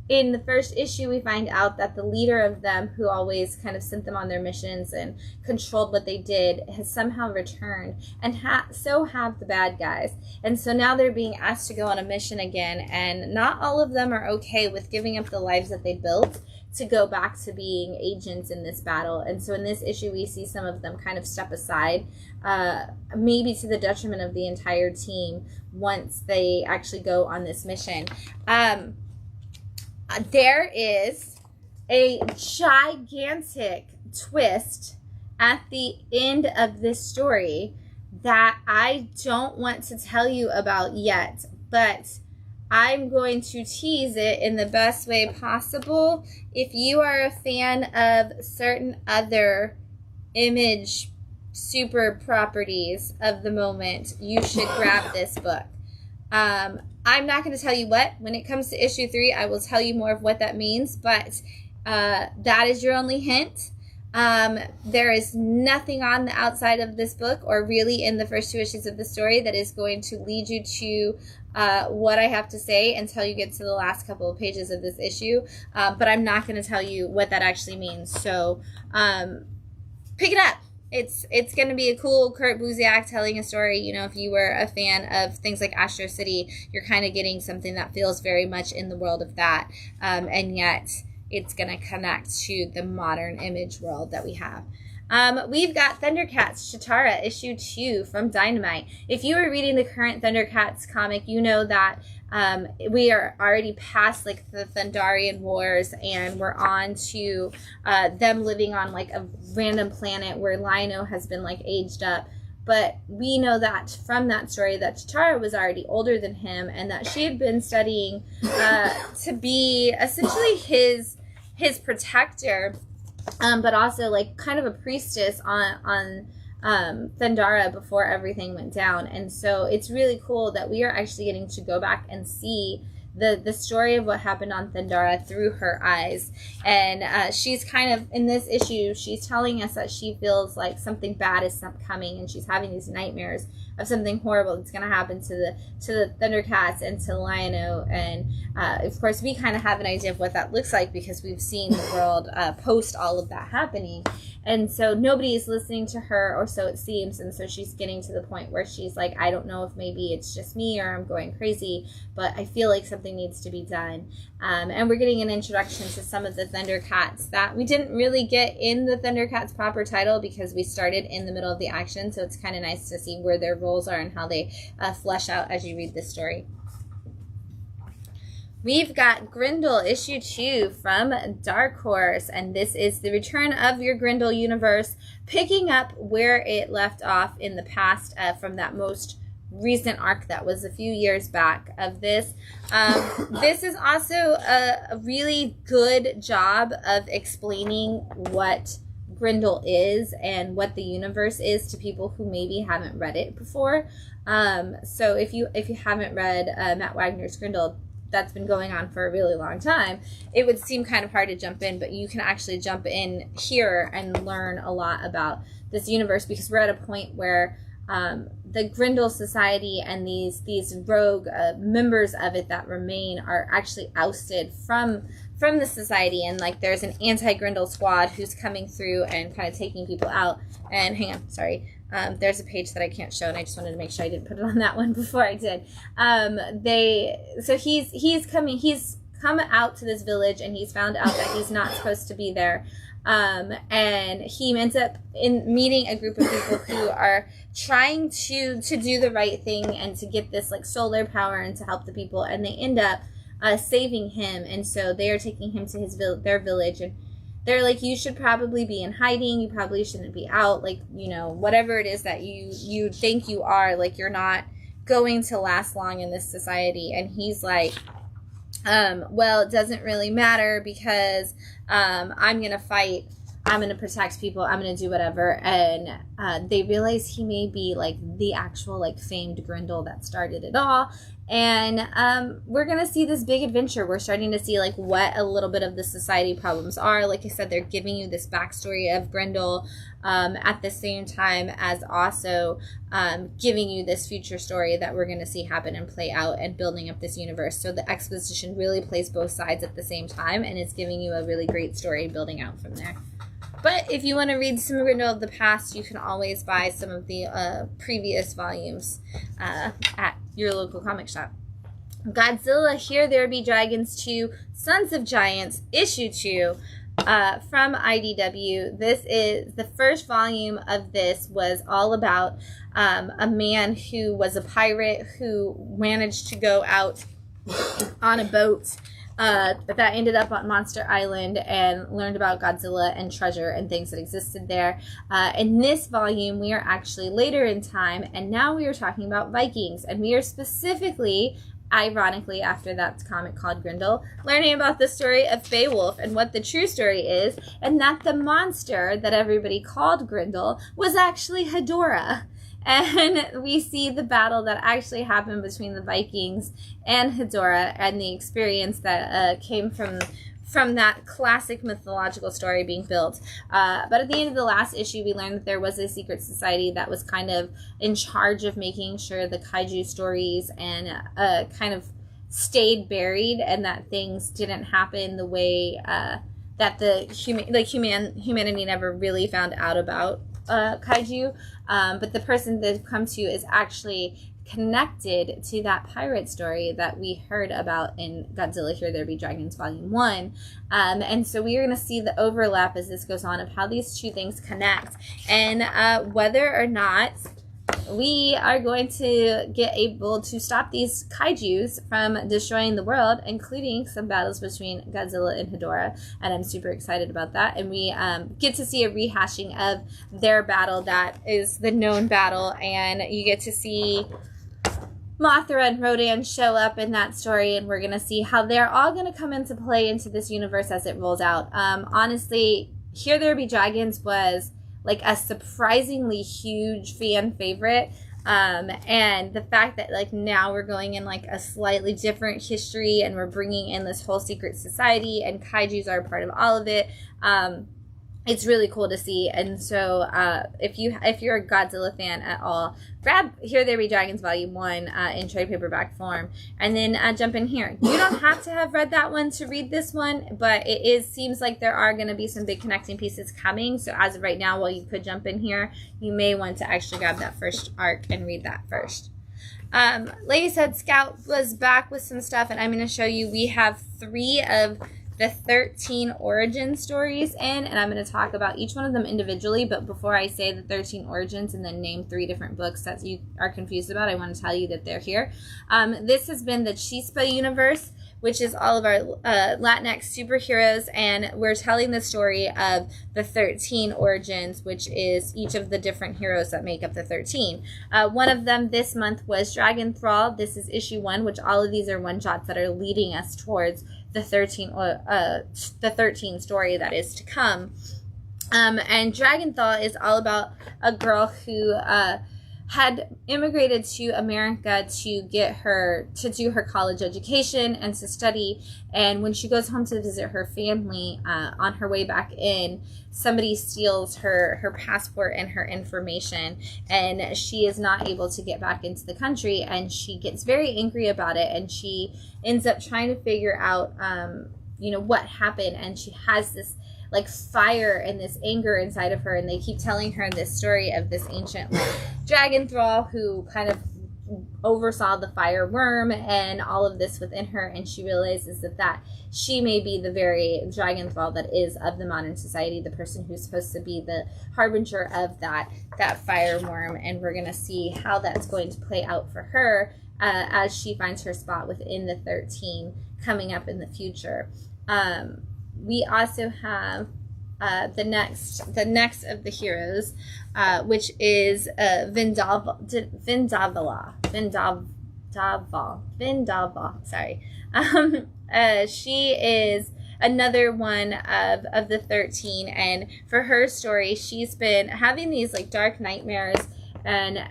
in the first issue, we find out that the leader of them, who always kind of sent them on their missions and controlled what they did, has somehow returned, and so have the bad guys. And so now they're being asked to go on a mission again, and not all of them are okay with giving up the lives that they built to go back to being agents in this battle. And so in this issue, we see some of them kind of step aside, maybe to the detriment of the entire team once they actually go on this mission. There is a gigantic twist at the end of this story that I don't want to tell you about yet, but I'm going to tease it in the best way possible. If you are a fan of certain other Image super properties of the moment, you should grab this book. I'm not going to tell you what. When it comes to issue 3, I will tell you more of what that means, but that is your only hint. There is nothing on the outside of this book, or really in the first 2 issues of the story, that is going to lead you to what I have to say until you get to the last couple of pages of this issue. But I'm not going to tell you what that actually means. So pick it up. It's going to be a cool Kurt Busiek telling a story. You know, if you were a fan of things like Astro City, you're kind of getting something that feels very much in the world of that. And yet it's going to connect to the modern Image world that we have. We've got Thundercats Chitara issue 2 from Dynamite. If you were reading the current Thundercats comic, you know that we are already past like the Thundarian Wars, and we're on to them living on like a random planet where Lion-O has been like aged up. But we know that from that story that Chitara was already older than him, and that she had been studying to be essentially his protector, but also like kind of a priestess on Thundara before everything went down. And so it's really cool that we are actually getting to go back and see the story of what happened on Thundara through her eyes. And she's kind of, in this issue, she's telling us that she feels like something bad is coming, and she's having these nightmares of something horrible that's going to happen to the Thundercats and to Lion-O. And of course, we kind of have an idea of what that looks like because we've seen the world post all of that happening. And so nobody is listening to her, or so it seems. And so she's getting to the point where she's like, I don't know if maybe it's just me or I'm going crazy, but I feel like something needs to be done. And we're getting an introduction to some of the Thundercats that we didn't really get in the Thundercats proper title because we started in the middle of the action. So it's kind of nice to see where their roles are and how they flesh out as you read this story. We've got Grendel issue 2 from Dark Horse, and this is the return of your Grendel universe, picking up where it left off in the past from that most recent arc that was a few years back of this. This is also a really good job of explaining what Grendel is and what the universe is to people who maybe haven't read it before. So if you haven't read Matt Wagner's Grendel, that's been going on for a really long time, it would seem kind of hard to jump in, but you can actually jump in here and learn a lot about this universe, because we're at a point where the Grendel Society and these rogue members of it that remain are actually ousted from the society, and like there's an anti-Grendel squad who's coming through and kind of taking people out. And hang on, sorry. There's a page that I can't show, and I just wanted to make sure I didn't put it on that one before I did. He's come out to this village, and he's found out that he's not supposed to be there. And he ends up meeting a group of people who are trying to do the right thing and to get this like solar power and to help the people, and they end up saving him. And so they are taking him to their village, and they're like, you should probably be in hiding. You probably shouldn't be out. Like, you know, whatever it is that you think you are, like, you're not going to last long in this society. And he's like, well, it doesn't really matter because I'm going to fight I'm going to protect people, I'm going to do whatever. And they realize he may be like the actual like famed Grendel that started it all. And we're going to see this big adventure. We're starting to see like what a little bit of the society problems are. Like I said, they're giving you this backstory of Grendel at the same time as also giving you this future story that we're going to see happen and play out and building up this universe. So the exposition really plays both sides at the same time, and it's giving you a really great story building out from there. But if you want to read some Grendel of the past, you can always buy some of the previous volumes at your local comic shop. Godzilla, Here There Be Dragons 2, Sons of Giants, Issue 2, from IDW. This is the first volume of this was all about a man who was a pirate who managed to go out on a boat that ended up on Monster Island and learned about Godzilla and treasure and things that existed there. In this volume, we are actually later in time, and now we are talking about Vikings, and we are specifically, ironically, after that comic called Grendel, learning about the story of Beowulf and what the true story is, and that the monster that everybody called Grendel was actually Hedorah. And we see the battle that actually happened between the Vikings and Hedorah and the experience that came from that classic mythological story being built. But at the end of the last issue, we learned that there was a secret society that was kind of in charge of making sure the kaiju stories and kind of stayed buried and that things didn't happen the way that humanity never really found out about kaiju. But the person they've come to is actually connected to that pirate story that we heard about in Godzilla, Here There Be Dragons Volume 1. And so we are going to see the overlap as this goes on of how these two things connect and whether or not we are going to get able to stop these kaijus from destroying the world, including some battles between Godzilla and Hedorah, and I'm super excited about that. And we get to see a rehashing of their battle that is the known battle, and you get to see Mothra and Rodan show up in that story, and we're going to see how they're all going to come into play into this universe as it rolls out. Honestly, Here There Be Dragons was like a surprisingly huge fan favorite. And the fact that like now we're going in like a slightly different history and we're bringing in this whole secret society and kaijus are a part of all of it. It's really cool to see. And so if you're a Godzilla fan at all, grab Here There Be Dragons Volume 1 in trade paperback form, and then jump in here. You don't have to have read that one to read this one, but it seems like there are going to be some big connecting pieces coming. So as of right now, while you could jump in here, you may want to actually grab that first arc and read that first. Like I said, Scout was back with some stuff, and I'm going to show you. We have 3 of the 13 origin stories in, and I'm going to talk about each one of them individually. But before I say the 13 origins and then name 3 different books that you are confused about, I want to tell you that they're here. This has been the Chispa universe, which is all of our Latinx superheroes, and we're telling the story of the 13 origins, which is each of the different heroes that make up the 13. One of them this month was Dragon Thrall. This is issue 1, which all of these are one-shots that are leading us towards the 13 story that is to come. And Dragon Thrall is all about a girl who had immigrated to America to do her college education and to study. And when she goes home to visit her family, on her way back in, somebody steals her passport and her information, and she is not able to get back into the country, and she gets very angry about it, and she ends up trying to figure out what happened, and she has this like fire and this anger inside of her, and they keep telling her this story of this ancient dragon thrall who kind of oversaw the fire worm and all of this within her, and she realizes that she may be the very dragon thrall that is of the modern society, the person who's supposed to be the harbinger of that fire worm. And we're going to see how that's going to play out for her as she finds her spot within the 13 coming up in the future. We also have the next of the heroes, which is Vindaval. Sorry. She is another one of the 13. And for her story, she's been having these like dark nightmares, and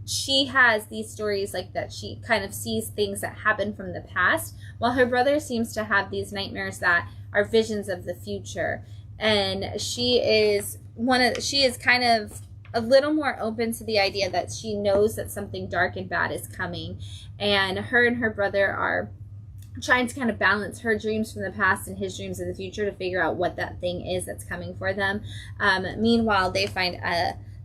she has these stories like that she kind of sees things that happen from the past, while her brother seems to have these nightmares that are visions of the future. And she is kind of a little more open to the idea that she knows that something dark and bad is coming, and her brother are trying to kind of balance her dreams from the past and his dreams of the future to figure out what that thing is that's coming for them. Meanwhile, they find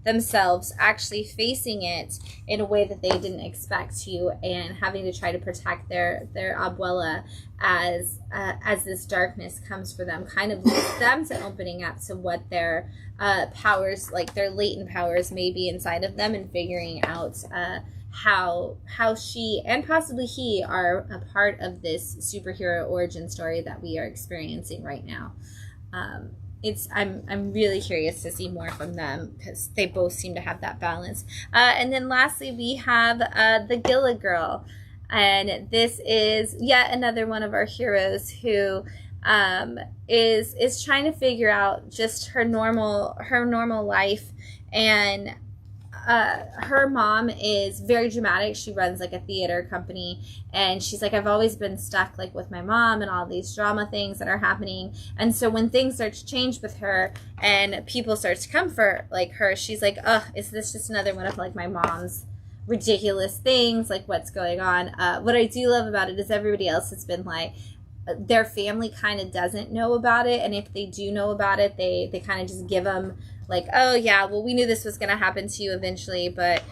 themselves actually facing it in a way that they didn't expect to, and having to try to protect their abuela as this darkness comes for them, kind of leads them to opening up to what their powers, like their latent powers, may be inside of them, and figuring out how she and possibly he are a part of this superhero origin story that we are experiencing right now. I'm really curious to see more from them, because they both seem to have that balance. And then lastly, we have the Gilla Girl, and this is yet another one of our heroes who is trying to figure out just her normal life. And her mom is very dramatic. She runs like a theater company, and she's like, I've always been stuck like with my mom and all these drama things that are happening. And so when things start to change with her and people start to comfort like her, she's like, oh, is this just another one of like my mom's ridiculous things? Like, what's going on? What I do love about it is everybody else has been like, their family kind of doesn't know about it, and if they do know about it, they kind of just give them like, oh yeah, well, we knew this was going to happen to you eventually, but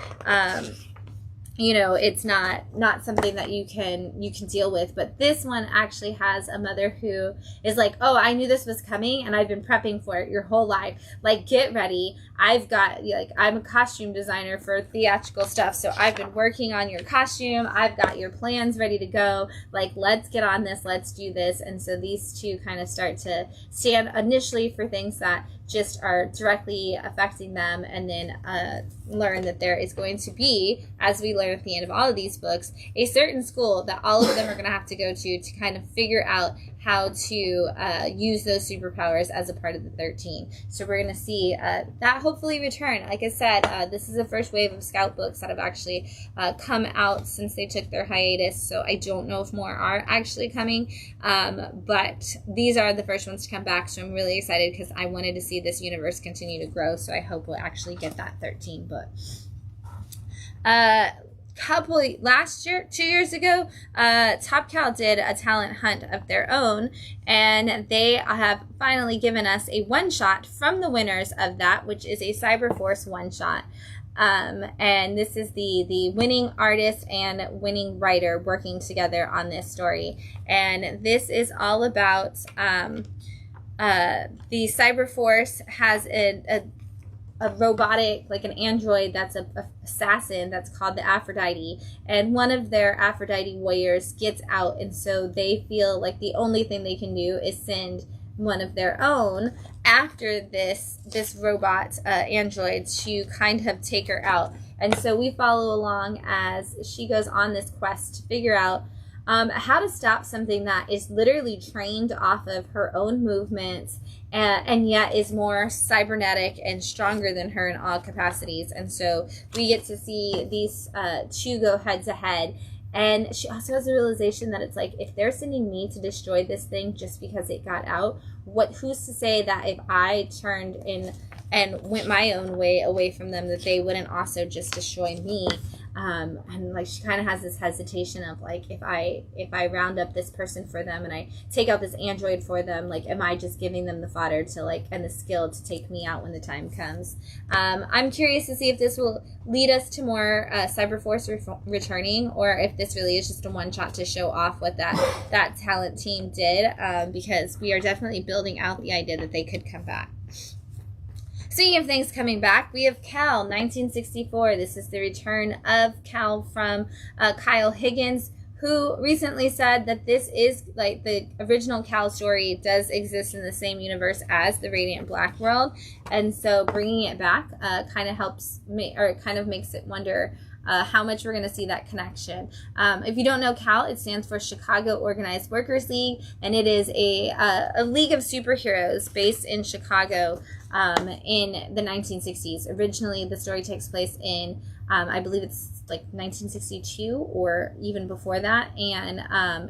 it's not something that you can deal with. But this one actually has a mother who is like, oh, I knew this was coming, and I've been prepping for it your whole life. Like, get ready. I'm a costume designer for theatrical stuff, so I've been working on your costume. I've got your plans ready to go. Like, let's get on this. Let's do this. And so these two kind of start to stand initially for things that just are directly affecting them, and then learn that there is going to be, as we learn at the end of all of these books, a certain school that all of them are going to have to go to kind of figure out how to use those superpowers as a part of the 13. So we're going to see that hopefully return. Like I said, this is the first wave of Scout books that have actually come out since they took their hiatus, so I don't know if more are actually coming, but these are the first ones to come back, so I'm really excited because I wanted to see this universe continue to grow, so I hope we'll actually get that 13 book. 2 years ago, Top Cow did a talent hunt of their own, and they have finally given us a one-shot from the winners of that, which is a Cyberforce one-shot. And this is the winning artist and winning writer working together on this story. And this is all about the Cyberforce has a robotic, like an android that's a assassin that's called the Aphrodite, and one of their Aphrodite warriors gets out, and so they feel like the only thing they can do is send one of their own after this robot android to kind of take her out. And so we follow along as she goes on this quest to figure out how to stop something that is literally trained off of her own movements, and yet is more cybernetic and stronger than her in all capacities. And so we get to see these two go head to head. And she also has a realization that it's like, if they're sending me to destroy this thing just because it got out, who's to say that if I turned in and went my own way away from them, that they wouldn't also just destroy me? And like, she kind of has this hesitation of like, if I round up this person for them and I take out this android for them, like, am I just giving them the fodder to like, and the skill to take me out when the time comes? I'm curious to see if this will lead us to more Cyberforce returning, or if this really is just a one shot to show off what that talent team did, because we are definitely building out the idea that they could come back. Speaking of things coming back, we have Cal, 1964. This is the return of Cal from Kyle Higgins, who recently said that this is like the original Cal story does exist in the same universe as the Radiant Black world, and so bringing it back kind of helps me, or kind of makes it wonder how much we're going to see that connection. If you don't know CAL, it stands for Chicago Organized Workers League, and it is a league of superheroes based in Chicago in the 1960s. Originally, the story takes place in, I believe it's like 1962 or even before that, and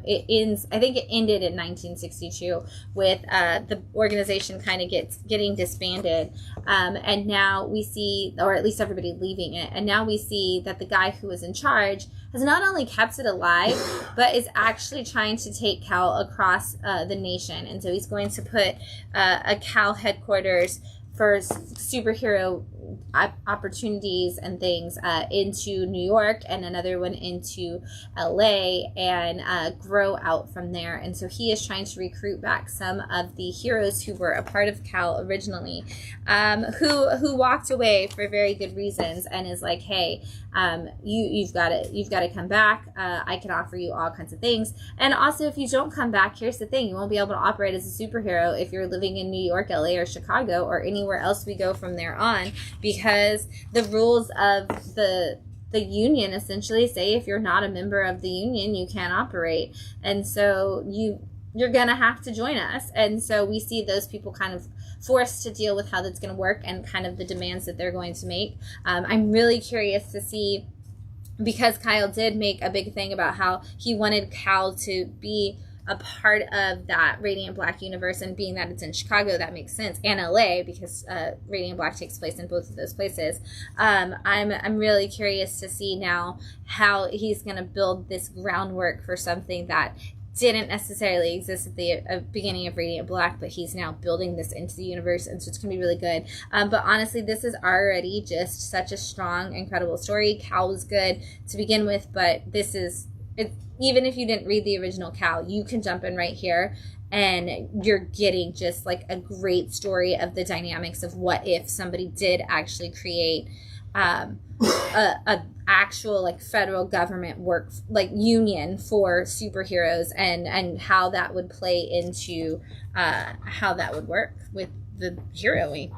it ends, I think it ended in 1962 with the organization kind of getting disbanded, and now we see, or at least everybody leaving it, and now we see that the guy who was in charge has not only kept it alive, but is actually trying to take CAL across the nation. And so he's going to put a CAL headquarters for superhero opportunities and things into New York, and another one into LA, and grow out from there. And so he is trying to recruit back some of the heroes who were a part of CAL originally, who walked away for very good reasons, and is like, hey, you've got to come back. I can offer you all kinds of things. And also, if you don't come back, here's the thing: you won't be able to operate as a superhero if you're living in New York, LA, or Chicago, or anywhere else we go from there on, because the rules of the union essentially say if you're not a member of the union, you can't operate. And so you're gonna have to join us. And so we see those people kind of forced to deal with how that's going to work and kind of the demands that they're going to make. I'm really curious to see, because Kyle did make a big thing about how he wanted CAL to be a part of that Radiant Black universe, and being that it's in Chicago, that makes sense, and LA, because Radiant Black takes place in both of those places. I'm really curious to see now how he's going to build this groundwork for something that didn't necessarily exist at the beginning of Radiant Black, but he's now building this into the universe, and so it's going to be really good. But honestly, this is already just such a strong, incredible story. CAL was good to begin with, but this is, even if you didn't read the original CAL, you can jump in right here, and you're getting just like a great story of the dynamics of what if somebody did actually create a actual like federal government work like union for superheroes, and how that would play into how that would work with the heroing.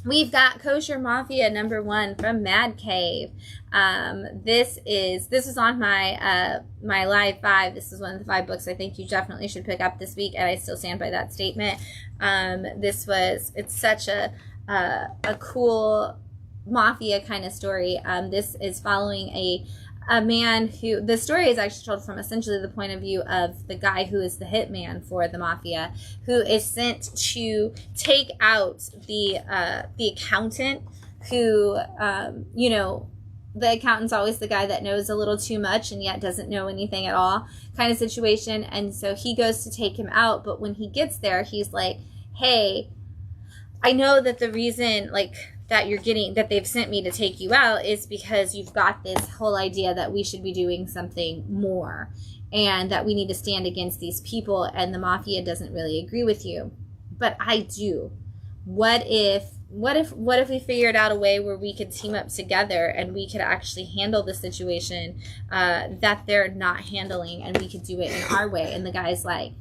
We've got Kosher Mafia #1 from Mad Cave. This was on my my live 5. This is one of the 5 books I think you definitely should pick up this week, and I still stand by that statement. It's such a cool mafia kind of story. This is following a man who, the story is actually told from essentially the point of view of the guy who is the hitman for the mafia, who is sent to take out the accountant who, the accountant's always the guy that knows a little too much and yet doesn't know anything at all kind of situation. And so he goes to take him out, but when he gets there, he's like, hey, I know that the reason that they've sent me to take you out is because you've got this whole idea that we should be doing something more, and that we need to stand against these people, and the mafia doesn't really agree with you, but I do. What if we figured out a way where we could team up together and we could actually handle the situation that they're not handling, and we could do it in our way? And the guy's like,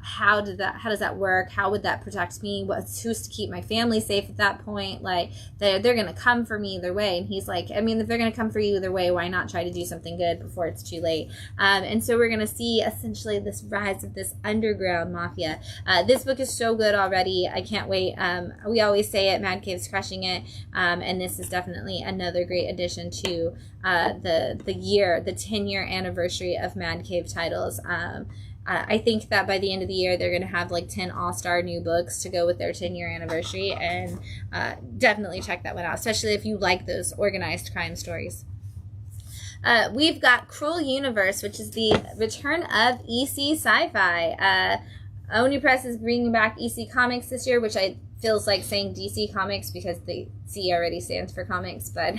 how does that work? How would that protect me? Who's to keep my family safe at that point? Like, they're going to come for me either way. And he's like, I mean, if they're going to come for you either way, why not try to do something good before it's too late? And so we're going to see essentially this rise of this underground mafia. This book is so good already. I can't wait. We always say it, Mad Cave's crushing it. And this is definitely another great addition to the 10-year anniversary of Mad Cave titles. I think that by the end of the year, they're going to have like 10 all-star new books to go with their 10-year anniversary, and definitely check that one out, especially if you like those organized crime stories. We've got Cruel Universe, which is the return of EC Sci-Fi. Oni Press is bringing back EC Comics this year, which feels like saying DC Comics because the C already stands for comics, but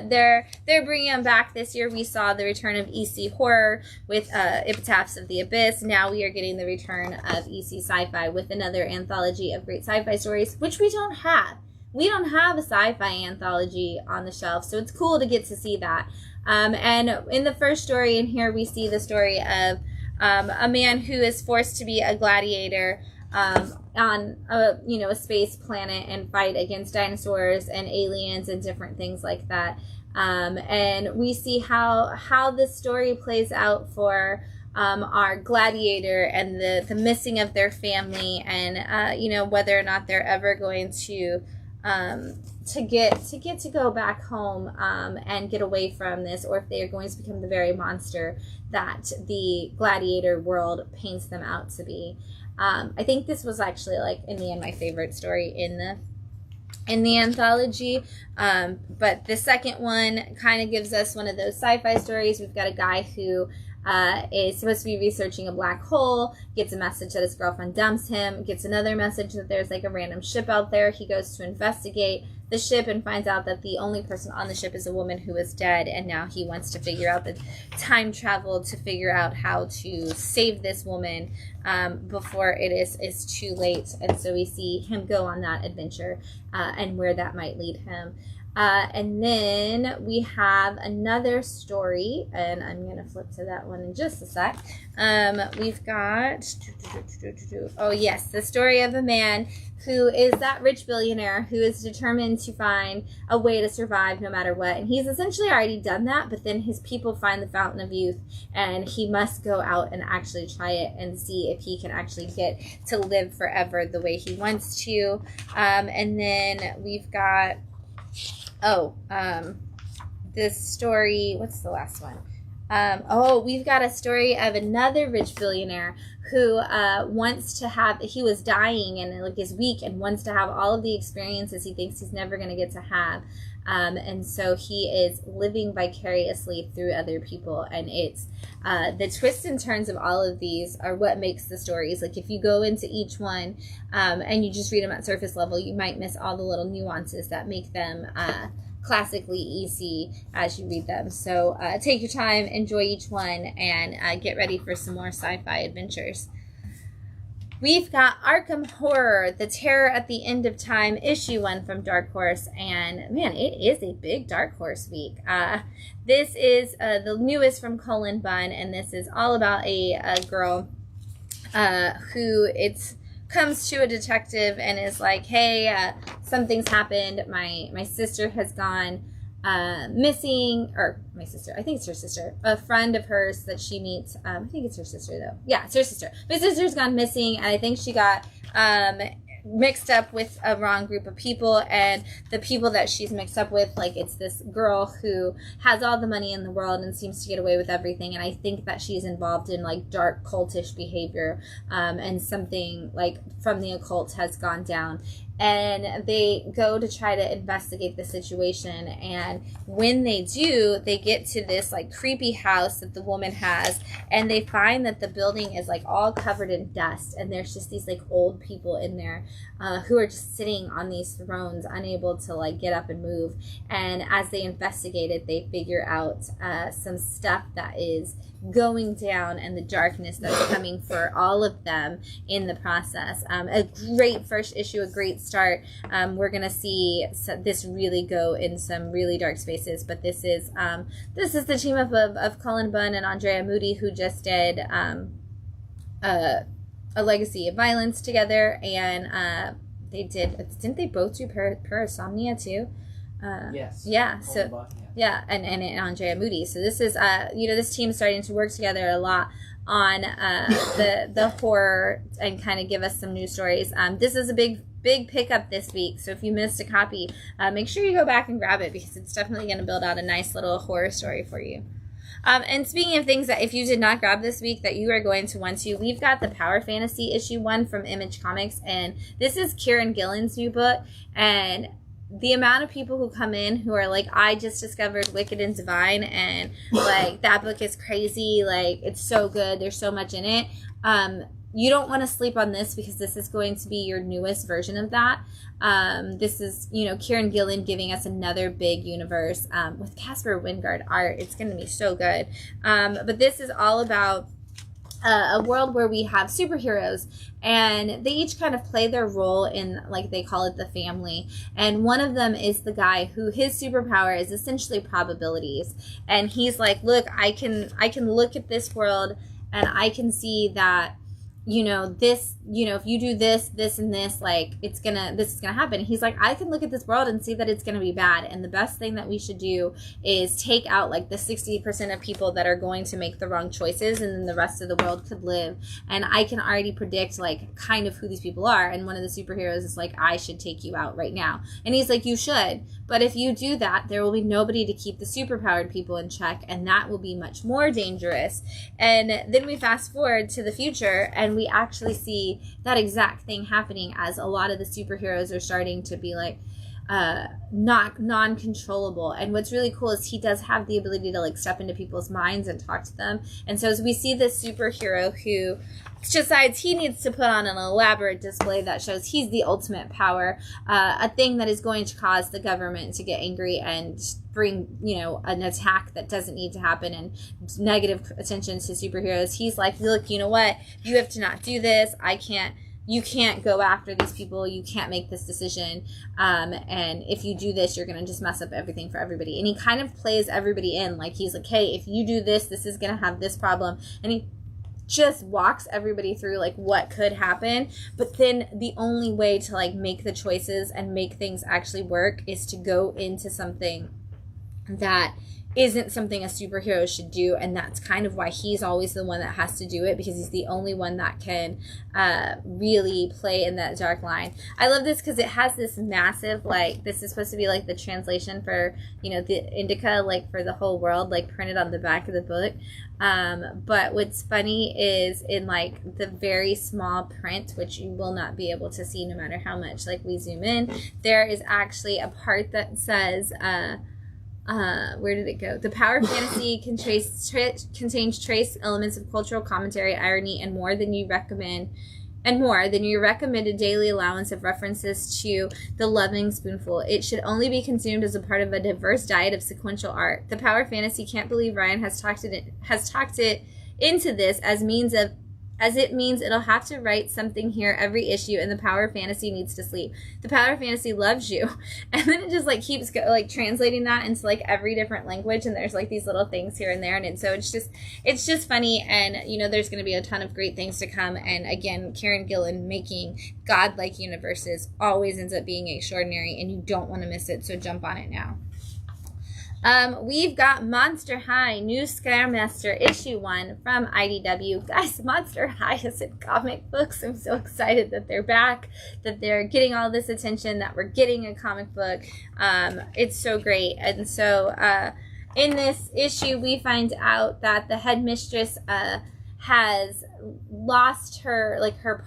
they're bringing them back this year. We saw the return of EC Horror with Epitaphs of the Abyss. Now we are getting the return of EC Sci-Fi with another anthology of great sci-fi stories, which we don't have. We don't have a sci-fi anthology on the shelf, so it's cool to get to see that. And in the first story in here, we see the story of a man who is forced to be a gladiator on a space planet and fight against dinosaurs and aliens and different things like that. And we see how this story plays out for our gladiator and the missing of their family, and you know, whether or not they're ever going to get to go back home and get away from this, or if they are going to become the very monster that the gladiator world paints them out to be. I think this was actually, like, in the end, my favorite story in the anthology. But the second one kind of gives us one of those sci-fi stories. We've got a guy who is supposed to be researching a black hole, gets a message that his girlfriend dumps him, gets another message that there's like a random ship out there. He goes to investigate the ship and finds out that the only person on the ship is a woman who is dead, and now he wants to figure out the time travel to figure out how to save this woman before it is too late. And so we see him go on that adventure and where that might lead him. And then we have another story, and I'm going to flip to that one in just a sec. We've got, oh yes, the story of a man who is that rich billionaire who is determined to find a way to survive no matter what. And he's essentially already done that, but then his people find the fountain of youth, and he must go out and actually try it and see if he can actually get to live forever the way he wants to. And then we've got, this story, what's the last one? We've got a story of another rich billionaire who wants to have, he was dying and like is weak and wants to have all of the experiences he thinks he's never going to get to have. And so he is living vicariously through other people. And it's the twists and turns of all of these are what makes the stories. Like, if you go into each one and you just read them at surface level, you might miss all the little nuances that make them classically easy as you read them. So take your time, enjoy each one, and get ready for some more sci-fi adventures. We've got Arkham Horror, The Terror at the End of Time, issue 1 from Dark Horse, and man, it is a big Dark Horse week. This is the newest from Cullen Bunn, and this is all about a girl who comes to a detective and is like, hey, something's happened. My sister has gone missing, or my sister, I think it's her sister, a friend of hers that she meets, I think it's her sister though. Yeah, it's her sister. My sister's gone missing, and I think she got mixed up with a wrong group of people, and the people that she's mixed up with, like, it's this girl who has all the money in the world and seems to get away with everything, and I think that she's involved in like dark cultish behavior, and something like from the occult has gone down. And they go to try to investigate the situation, and when they do, they get to this like creepy house that the woman has, and they find that the building is like all covered in dust, and there's just these like old people in there who are just sitting on these thrones, unable to like get up and move. And as they investigate it, they figure out some stuff that is going down and the darkness that's coming for all of them in the process. A great first issue, a great start. We're gonna see this really go in some really dark spaces, but this is the team of Cullen Bunn and Andrea Moody, who just did A Legacy of Violence together, and didn't they both do Parasomnia too? Yes. Yeah. So yeah, and Andrea Moody. So this is this team is starting to work together a lot on the horror and kind of give us some new stories. This is a big pickup this week. So if you missed a copy, make sure you go back and grab it, because it's definitely going to build out a nice little horror story for you. And speaking of things that if you did not grab this week that you are going to want to, we've got the Power Fantasy issue 1 from Image Comics, and this is Kieran Gillen's new book. And the amount of people who come in who are like, I just discovered Wicked and Divine, and like, that book is crazy, like, it's so good, there's so much in it. You don't want to sleep on this, because this is going to be your newest version of that. This is, Kieran Gillen giving us another big universe with Casper Wingard art. It's going to be so good. But this is all about a world where we have superheroes, and they each kind of play their role in, like, they call it the family. And one of them is the guy who his superpower is essentially probabilities. And he's like, look, I can look at this world, and I can see that you know, this, you know, if you do this, this, and this, like, this is gonna happen. He's like, I can look at this world and see that it's gonna be bad, and the best thing that we should do is take out, like, the 60% of people that are going to make the wrong choices, and then the rest of the world could live. And I can already predict, like, kind of who these people are, and one of the superheroes is like, I should take you out right now. And he's like, you should, but if you do that, there will be nobody to keep the superpowered people in check, and that will be much more dangerous. And then we fast forward to the future, and we actually see that exact thing happening as a lot of the superheroes are starting to be like not non-controllable. And what's really cool is he does have the ability to like step into people's minds and talk to them. And so as we see this superhero who decides he needs to put on an elaborate display that shows he's the ultimate power, a thing that is going to cause the government to get angry and bring, you know, an attack that doesn't need to happen and negative attention to superheroes. He's like, look, you know what? You have to not do this. You can't go after these people. You can't make this decision. And if you do this, you're going to just mess up everything for everybody. And he kind of plays everybody in. Like, he's like, hey, if you do this, this is going to have this problem. And he just walks everybody through like what could happen. But then the only way to like make the choices and make things actually work is to go into something that isn't something a superhero should do, and that's kind of why he's always the one that has to do it, because he's the only one that can really play in that dark line. I love this because it has this massive, like, this is supposed to be like the translation for, you know, the indica, like for the whole world, like printed on the back of the book. But what's funny is in like the very small print, which you will not be able to see no matter how much like we zoom in, there is actually a part that says where did it go? The power fantasy contains trace elements of cultural commentary, irony, and more than your recommended daily allowance of references to the loving spoonful. It should only be consumed as a part of a diverse diet of sequential art. The power fantasy can't believe Ryan has talked it into this as it means it'll have to write something here every issue, and the power fantasy needs to sleep. The power fantasy loves you. And then it just like keeps translating that into like every different language, and there's like these little things here and there, and so it's just funny. And you know, there's going to be a ton of great things to come. And again, Karen Gillan making godlike universes always ends up being extraordinary, and you don't want to miss it, so jump on it now. We've got Monster High, New Scaremaster, issue 1 from IDW. Guys, Monster High is in comic books. I'm so excited that they're back, that they're getting all this attention, that we're getting a comic book. It's so great. And so in this issue, we find out that the headmistress has lost her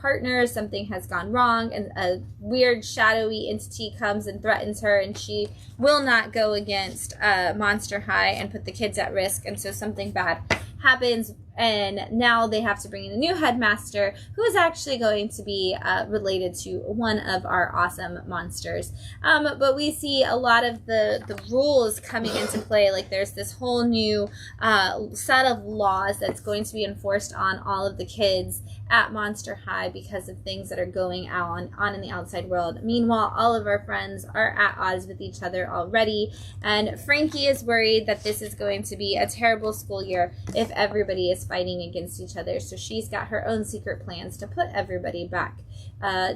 partner. Something has gone wrong, and a weird shadowy entity comes and threatens her, and she will not go against Monster High and put the kids at risk. And so something bad happens, and now they have to bring in a new headmaster who is actually going to be related to one of our awesome monsters. But we see a lot of the rules coming into play. Like, there's this whole new set of laws that's going to be enforced on all of the kids at Monster High because of things that are going on in the outside world. Meanwhile, all of our friends are at odds with each other already, and Frankie is worried that this is going to be a terrible school year if everybody is fighting against each other. So she's got her own secret plans to put everybody back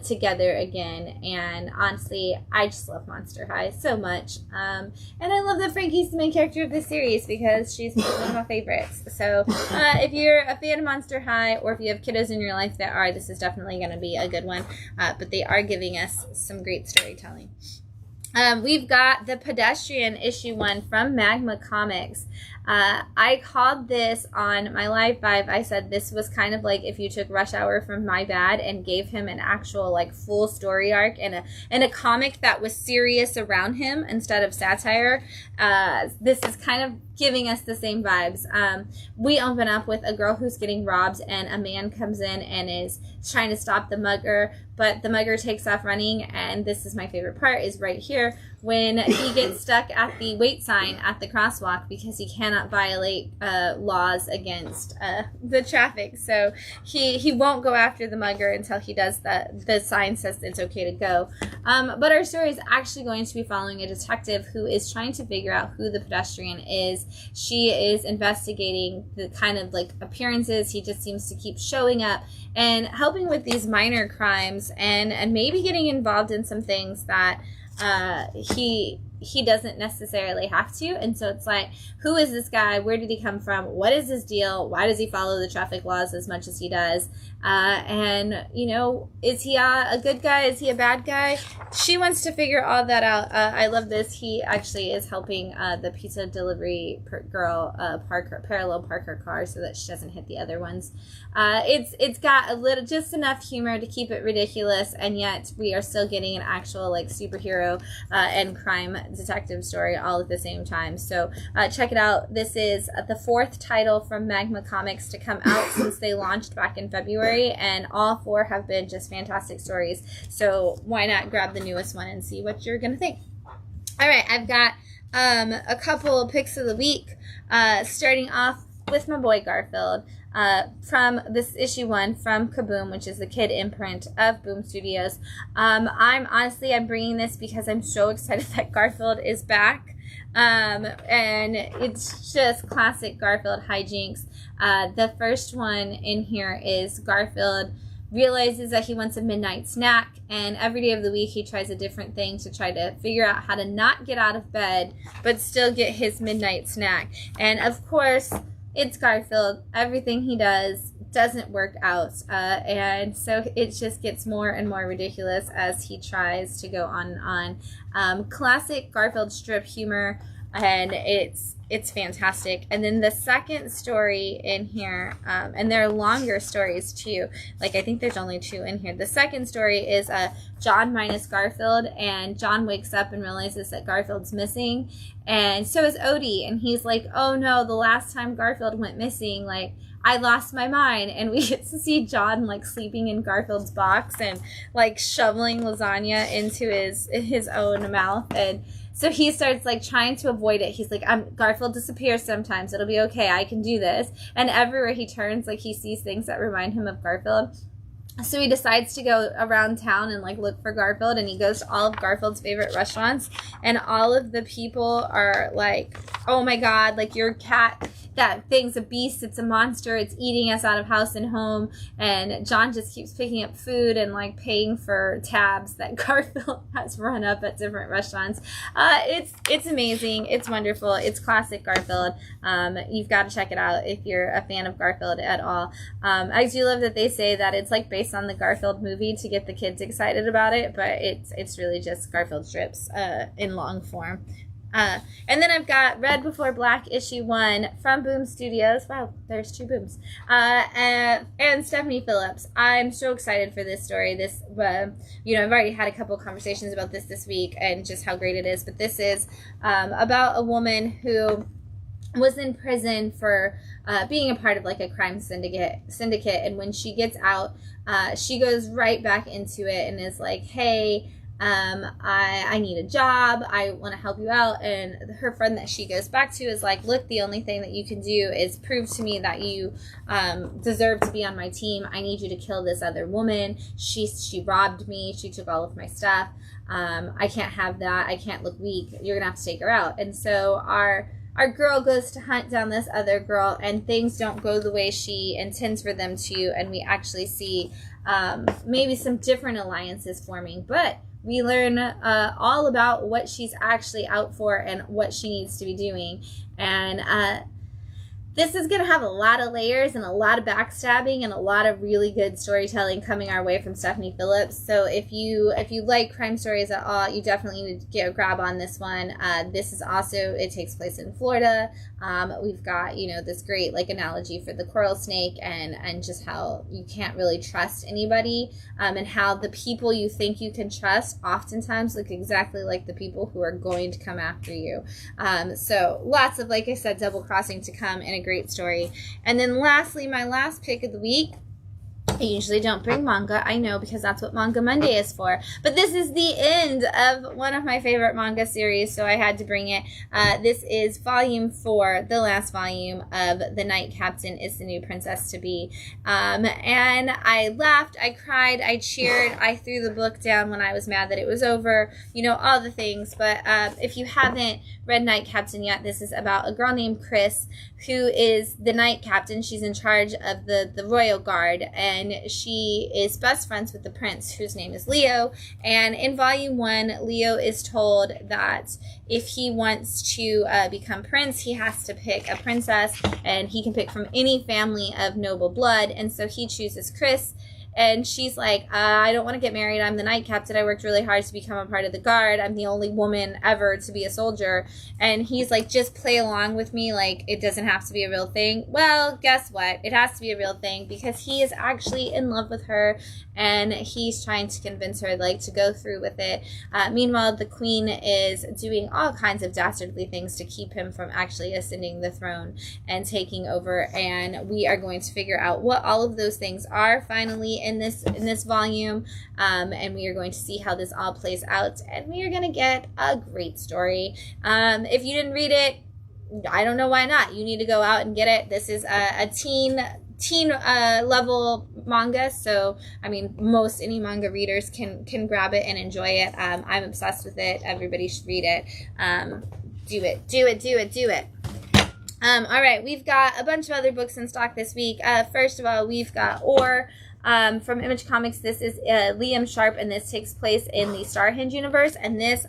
together again. And honestly, I just love Monster High so much. And I love that Frankie's the main character of this series because she's one of my favorites. So if you're a fan of Monster High, or if you have kiddos in your life that are, this is definitely going to be a good one. But they are giving us some great storytelling. We've got The Pedestrian, issue 1 from Magma Comics. I called this on my live vibe. I said this was kind of like if you took Rush Hour from My Bad and gave him an actual like full story arc and a comic that was serious around him instead of satire. This is kind of giving us the same vibes. We open up with a girl who's getting robbed, and a man comes in and is trying to stop the mugger, but the mugger takes off running. And this is my favorite part, is right here when he gets stuck at the wait sign at the crosswalk because he cannot violate laws against the traffic. So he won't go after the mugger until he does the sign says it's okay to go. But our story is actually going to be following a detective who is trying to figure out who the pedestrian is. She is investigating the kind of like appearances. He just seems to keep showing up and helping with these minor crimes and maybe getting involved in some things that he doesn't necessarily have to. And so it's like, who is this guy? Where did he come from? What is his deal? Why does he follow the traffic laws as much as he does? And, you know, is he a good guy? Is he a bad guy? She wants to figure all that out. I love this. He actually is helping the pizza delivery girl parallel park her car so that she doesn't hit the other ones. It's got just enough humor to keep it ridiculous, and yet we are still getting an actual like superhero and crime detective story all at the same time. So check it out. This is the 4th title from Magma Comics to come out since they launched back in February, and all 4 have been just fantastic stories. So why not grab the newest one and see what you're gonna think. All right, I've got a couple picks of the week, starting off with my boy Garfield. From this issue 1 from Kaboom, which is the kid imprint of Boom Studios. I'm bringing this because I'm so excited that Garfield is back. And it's just classic Garfield hijinks. The first one in here is Garfield realizes that he wants a midnight snack, and every day of the week he tries a different thing to try to figure out how to not get out of bed but still get his midnight snack. And of course, it's Garfield. Everything he does doesn't work out. And so it just gets more and more ridiculous as he tries to go on and on. Classic Garfield strip humor, and it's fantastic. And then the second story in here, and they're longer stories too. Like, I think there's only 2 in here. The second story is John minus Garfield, and John wakes up and realizes that Garfield's missing, and so is Odie, and he's like, oh no, the last time Garfield went missing, like, I lost my mind. And we get to see John like sleeping in Garfield's box and like shoveling lasagna into his own mouth. And so he starts like trying to avoid it. He's like, Garfield disappears sometimes. It'll be okay. I can do this. And everywhere he turns, like, he sees things that remind him of Garfield. So he decides to go around town and like look for Garfield, and he goes to all of Garfield's favorite restaurants, and all of the people are like, oh my god, like, your cat, that thing's a beast, it's a monster, it's eating us out of house and home. And John just keeps picking up food and like paying for tabs that Garfield has run up at different restaurants. It's amazing, it's wonderful, it's classic Garfield. You've got to check it out if you're a fan of Garfield at all. I do love that they say that it's like based on the Garfield movie to get the kids excited about it, but it's really just Garfield strips in long form. And then I've got Red Before Black issue 1 from Boom Studios. Wow, there's 2 Booms. And Stephanie Phillips. I'm so excited for this story. This, I've already had a couple conversations about this week and just how great it is. But this is about a woman who was in prison for being a part of like a crime syndicate, and when she gets out, she goes right back into it and is like, hey, I need a job, I want to help you out. And her friend that she goes back to is like, look, the only thing that you can do is prove to me that you deserve to be on my team. I need you to kill this other woman. She robbed me, she took all of my stuff. I can't have that, I can't look weak, you're gonna have to take her out. And so our girl goes to hunt down this other girl, and things don't go the way she intends for them to, and we actually see maybe some different alliances forming, but we learn all about what she's actually out for and what she needs to be doing. And this is going to have a lot of layers and a lot of backstabbing and a lot of really good storytelling coming our way from Stephanie Phillips. So if you like crime stories at all, you definitely need to get a grab on this one. This is also, it takes place in Florida. We've got, this great like analogy for the coral snake and just how you can't really trust anybody, and how the people you think you can trust oftentimes look exactly like the people who are going to come after you. So lots of, like I said, double crossing to come in a great story. And then lastly, my last pick of the week I usually don't bring manga, I know, because that's what Manga Monday is for. But this is the end of one of my favorite manga series, so I had to bring it. This is volume 4, the last volume of The Knight Captain is the New Princess to Be. And I laughed, I cried, I cheered, I threw the book down when I was mad that it was over, you know, all the things. But if you haven't read Knight Captain yet, this is about a girl named Chris, who is the Knight Captain. She's in charge of the Royal Guard, and she is best friends with the prince, whose name is Leo. And in volume 1, Leo is told that if he wants to become prince, he has to pick a princess, and he can pick from any family of noble blood. And so he chooses Chris. And she's like, I don't want to get married. I'm the Knight Captain. I worked really hard to become a part of the guard. I'm the only woman ever to be a soldier. And he's like, just play along with me. Like, it doesn't have to be a real thing. Well, guess what? It has to be a real thing, because he is actually in love with her, and he's trying to convince her, like, to go through with it. Meanwhile, the queen is doing all kinds of dastardly things to keep him from actually ascending the throne and taking over. And we are going to figure out what all of those things are finally in this volume, and we are going to see how this all plays out, and we are going to get a great story. If you didn't read it, I don't know why not. You need to go out and get it. This is a teen level manga, so I mean, most any manga readers can grab it and enjoy it. I'm obsessed with it. Everybody should read it. Do it. All right, we've got a bunch of other books in stock this week. First of all, we've got from Image Comics. This is Liam Sharp, and this takes place in the Starhinge universe, and this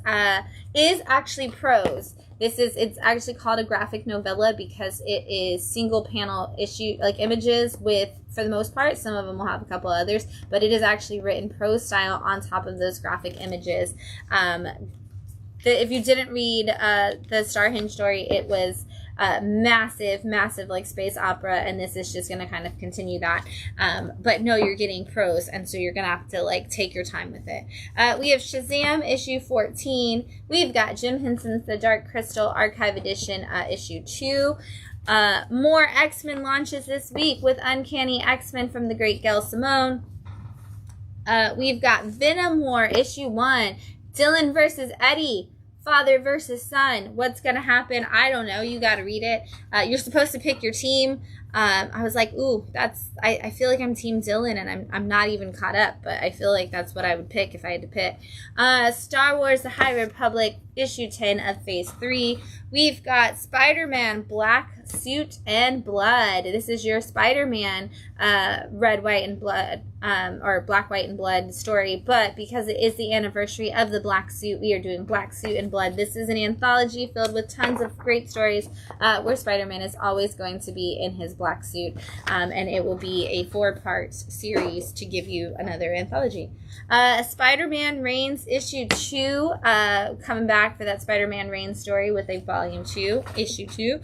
is actually prose. It's actually called a graphic novella because it is single panel issue, like images with, for the most part, some of them will have a couple others, but it is actually written prose style on top of those graphic images. If you didn't read the Starhinge story, it was massive like space opera, and this is just going to kind of continue that. But no, you're getting prose, and so you're going to have to like take your time with it. We have Shazam issue 14. We've got Jim Henson's The Dark Crystal Archive Edition issue 2. More X-Men launches this week with Uncanny X-Men from the great Gail Simone. We've got Venom War issue 1. Dylan versus Eddie. Father versus son. What's going to happen? I don't know. You got to read it. You're supposed to pick your team. I was like, ooh, I feel like I'm Team Dylan, and I'm not even caught up, but I feel like that's what I would pick if I had to pick. Star Wars The High Republic, issue 10 of Phase 3. We've got Spider-Man Black Suit and Blood. This is your Spider-Man Red, White, and Blood, or Black, White, and Blood story, but because it is the anniversary of the Black Suit, we are doing Black Suit and Blood. This is an anthology filled with tons of great stories where Spider-Man is always going to be in his black suit, and it will be a 4-part series to give you another anthology. Spider-Man Reigns issue 2, coming back for that Spider-Man Reigns story with a volume 2, issue 2.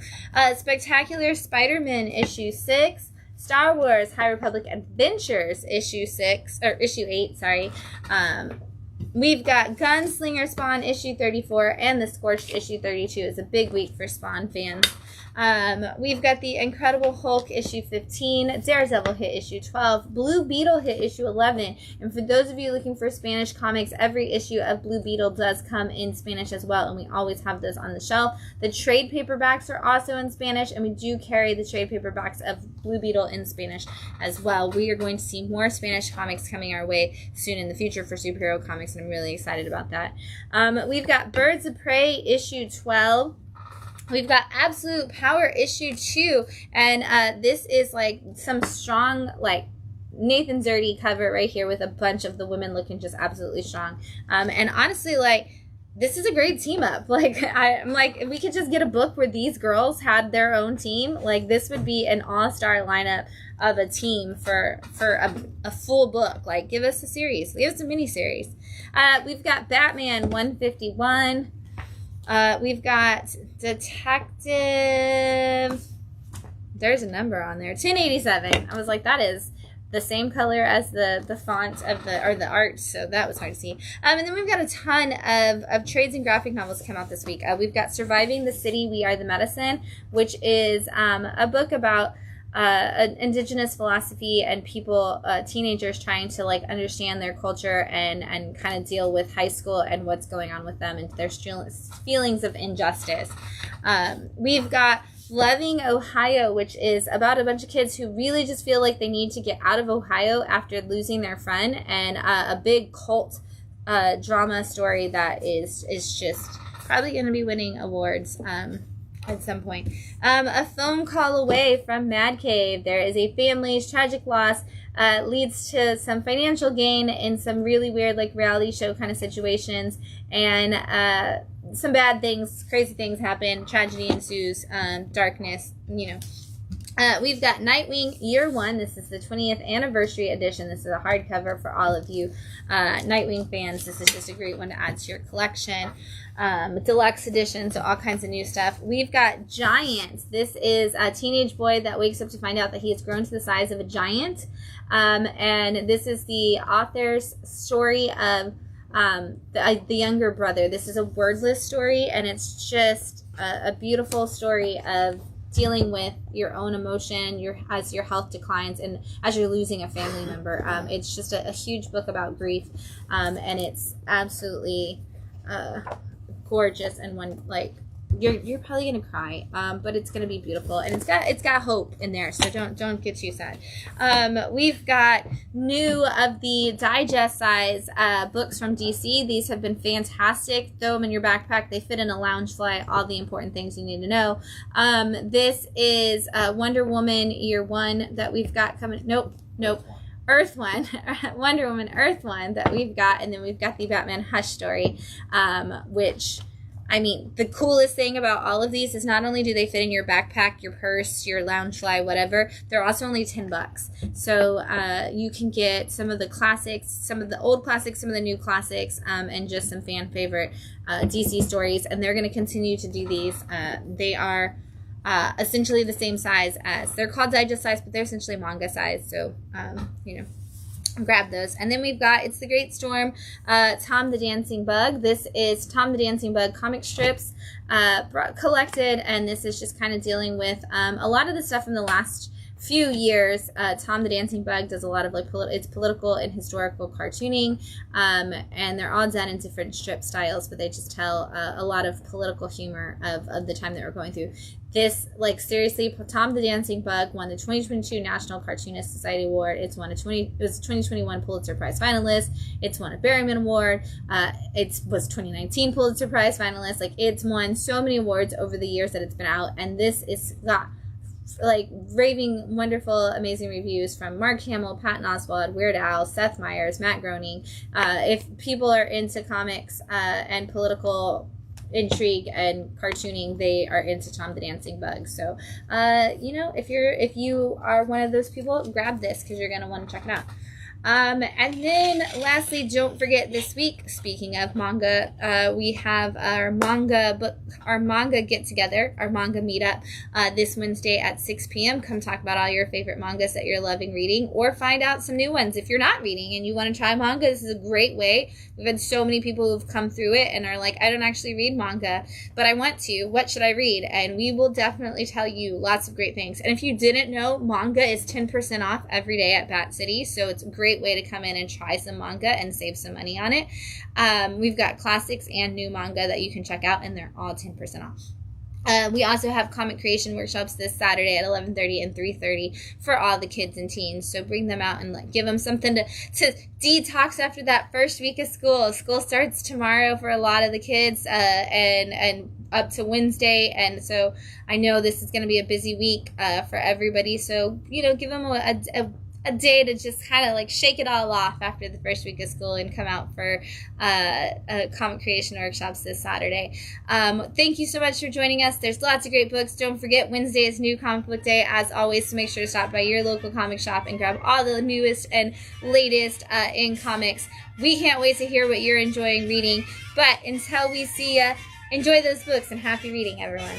Spectacular Spider-Man issue 6. Star Wars High Republic Adventures issue 8, sorry. We've got Gunslinger Spawn issue 34, and The Scorched issue 32 is a big week for Spawn fans. We've got the Incredible Hulk issue 15, Daredevil hit issue 12, Blue Beetle hit issue 11, and for those of you looking for Spanish comics, every issue of Blue Beetle does come in Spanish as well, and we always have those on the shelf. The trade paperbacks are also in Spanish, and we do carry the trade paperbacks of Blue Beetle in Spanish as well. We are going to see more Spanish comics coming our way soon in the future for superhero comics, and I'm really excited about that. We've got Birds of Prey issue 12. We've got Absolute Power issue 2, and this is like some strong, like, Nathan Zerdy cover right here with a bunch of the women looking just absolutely strong. And honestly, like, this is a great team up. Like, I'm like, if we could just get a book where these girls had their own team, like, this would be an all-star lineup of a team for a full book. Like, give us a series. Give us a mini-series. We've got Batman 151. We've got Detective, there's a number on there, 1087. I was like, that is the same color as the font of the art, so that was hard to see. And then we've got a ton of trades and graphic novels come out this week. We've got Surviving the City, We Are the Medicine, which is a book about an indigenous philosophy and people, teenagers trying to like understand their culture and kind of deal with high school and what's going on with them and their feelings of injustice. We've got Loving Ohio, which is about a bunch of kids who really just feel like they need to get out of Ohio after losing their friend, and a big cult drama story that is just probably going to be winning awards at some point. A Phone Call Away from Mad Cave. There is a family's tragic loss leads to some financial gain in some really weird like reality show kind of situations, and some bad things, crazy things happen, tragedy ensues, darkness, you know. We've got Nightwing Year 1. This is the 20th anniversary edition. This is a hardcover for all of you Nightwing fans. This is just a great one to add to your collection. Deluxe edition, so all kinds of new stuff. We've got Giant. This is a teenage boy that wakes up to find out that he has grown to the size of a giant. And this is the author's story of the younger brother. This is a wordless story, and it's just a beautiful story of dealing with your own emotion as your health declines and as you're losing a family member. It's just a huge book about grief, and it's absolutely gorgeous, and one like you're probably gonna cry, but it's gonna be beautiful, and it's got hope in there, so don't get too sad. We've got new of the digest size books from DC. These have been fantastic. Throw them in your backpack. They fit in a Loungefly. All the important things you need to know. This is Wonder Woman Year 1 that we've got coming. Nope. Earth 1, Wonder Woman Earth 1 that we've got, and then we've got the Batman Hush story, which, I mean, the coolest thing about all of these is not only do they fit in your backpack, your purse, your Loungefly, whatever, they're also only $10. So you can get some of the classics, some of the old classics, some of the new classics, and just some fan favorite DC stories, and they're going to continue to do these. They are essentially the same size as, they're called digest size, but they're essentially manga size, so you know, grab those. And then we've got It's the Great Storm, Tom the Dancing Bug. This is Tom the Dancing Bug comic strips collected, and this is just kind of dealing with a lot of the stuff from the last few years. Tom the Dancing Bug does a lot of like it's political and historical cartooning, and they're all done in different strip styles, but they just tell a lot of political humor of the time that we're going through. This, like, seriously, Tom the Dancing Bug won the 2022 National Cartoonist Society Award. It was a 2021 Pulitzer Prize finalist. It's won a Berryman Award. It was 2019 Pulitzer Prize finalist. Like, it's won so many awards over the years that it's been out, and this is got like raving, wonderful, amazing reviews from Mark Hamill, Patton Oswalt, Weird Al, Seth Meyers, Matt Groening. If people are into comics and political intrigue and cartooning, they are into Tom the Dancing Bug. So you know, if you are one of those people, grab this because you're gonna want to check it out. And then lastly, don't forget this week, speaking of manga, we have our manga get together, our manga meetup this Wednesday at 6 p.m. Come talk about all your favorite mangas that you're loving reading, or find out some new ones. If you're not reading and you want to try manga, this is a great way. We've had so many people who've come through it and are like, I don't actually read manga, but I want to. What should I read? And we will definitely tell you lots of great things. And if you didn't know, manga is 10% off every day at Bat City, so it's a great way to come in and try some manga and save some money on it. We've got classics and new manga that you can check out, and they're all 10% off. We also have comic creation workshops this Saturday at 11:30 and 3:30 for all the kids and teens. So bring them out and like give them something to detox after that first week of school. School starts tomorrow for a lot of the kids, and up to Wednesday, and so I know this is going to be a busy week for everybody. So you know, give them a day to just kind of like shake it all off after the first week of school and come out for comic creation workshops this Saturday. Thank you so much for joining us. There's lots of great books. Don't forget, Wednesday is New Comic Book Day, as always, so make sure to stop by your local comic shop and grab all the newest and latest in comics. We can't wait to hear what you're enjoying reading, but until we see ya, enjoy those books and happy reading, everyone.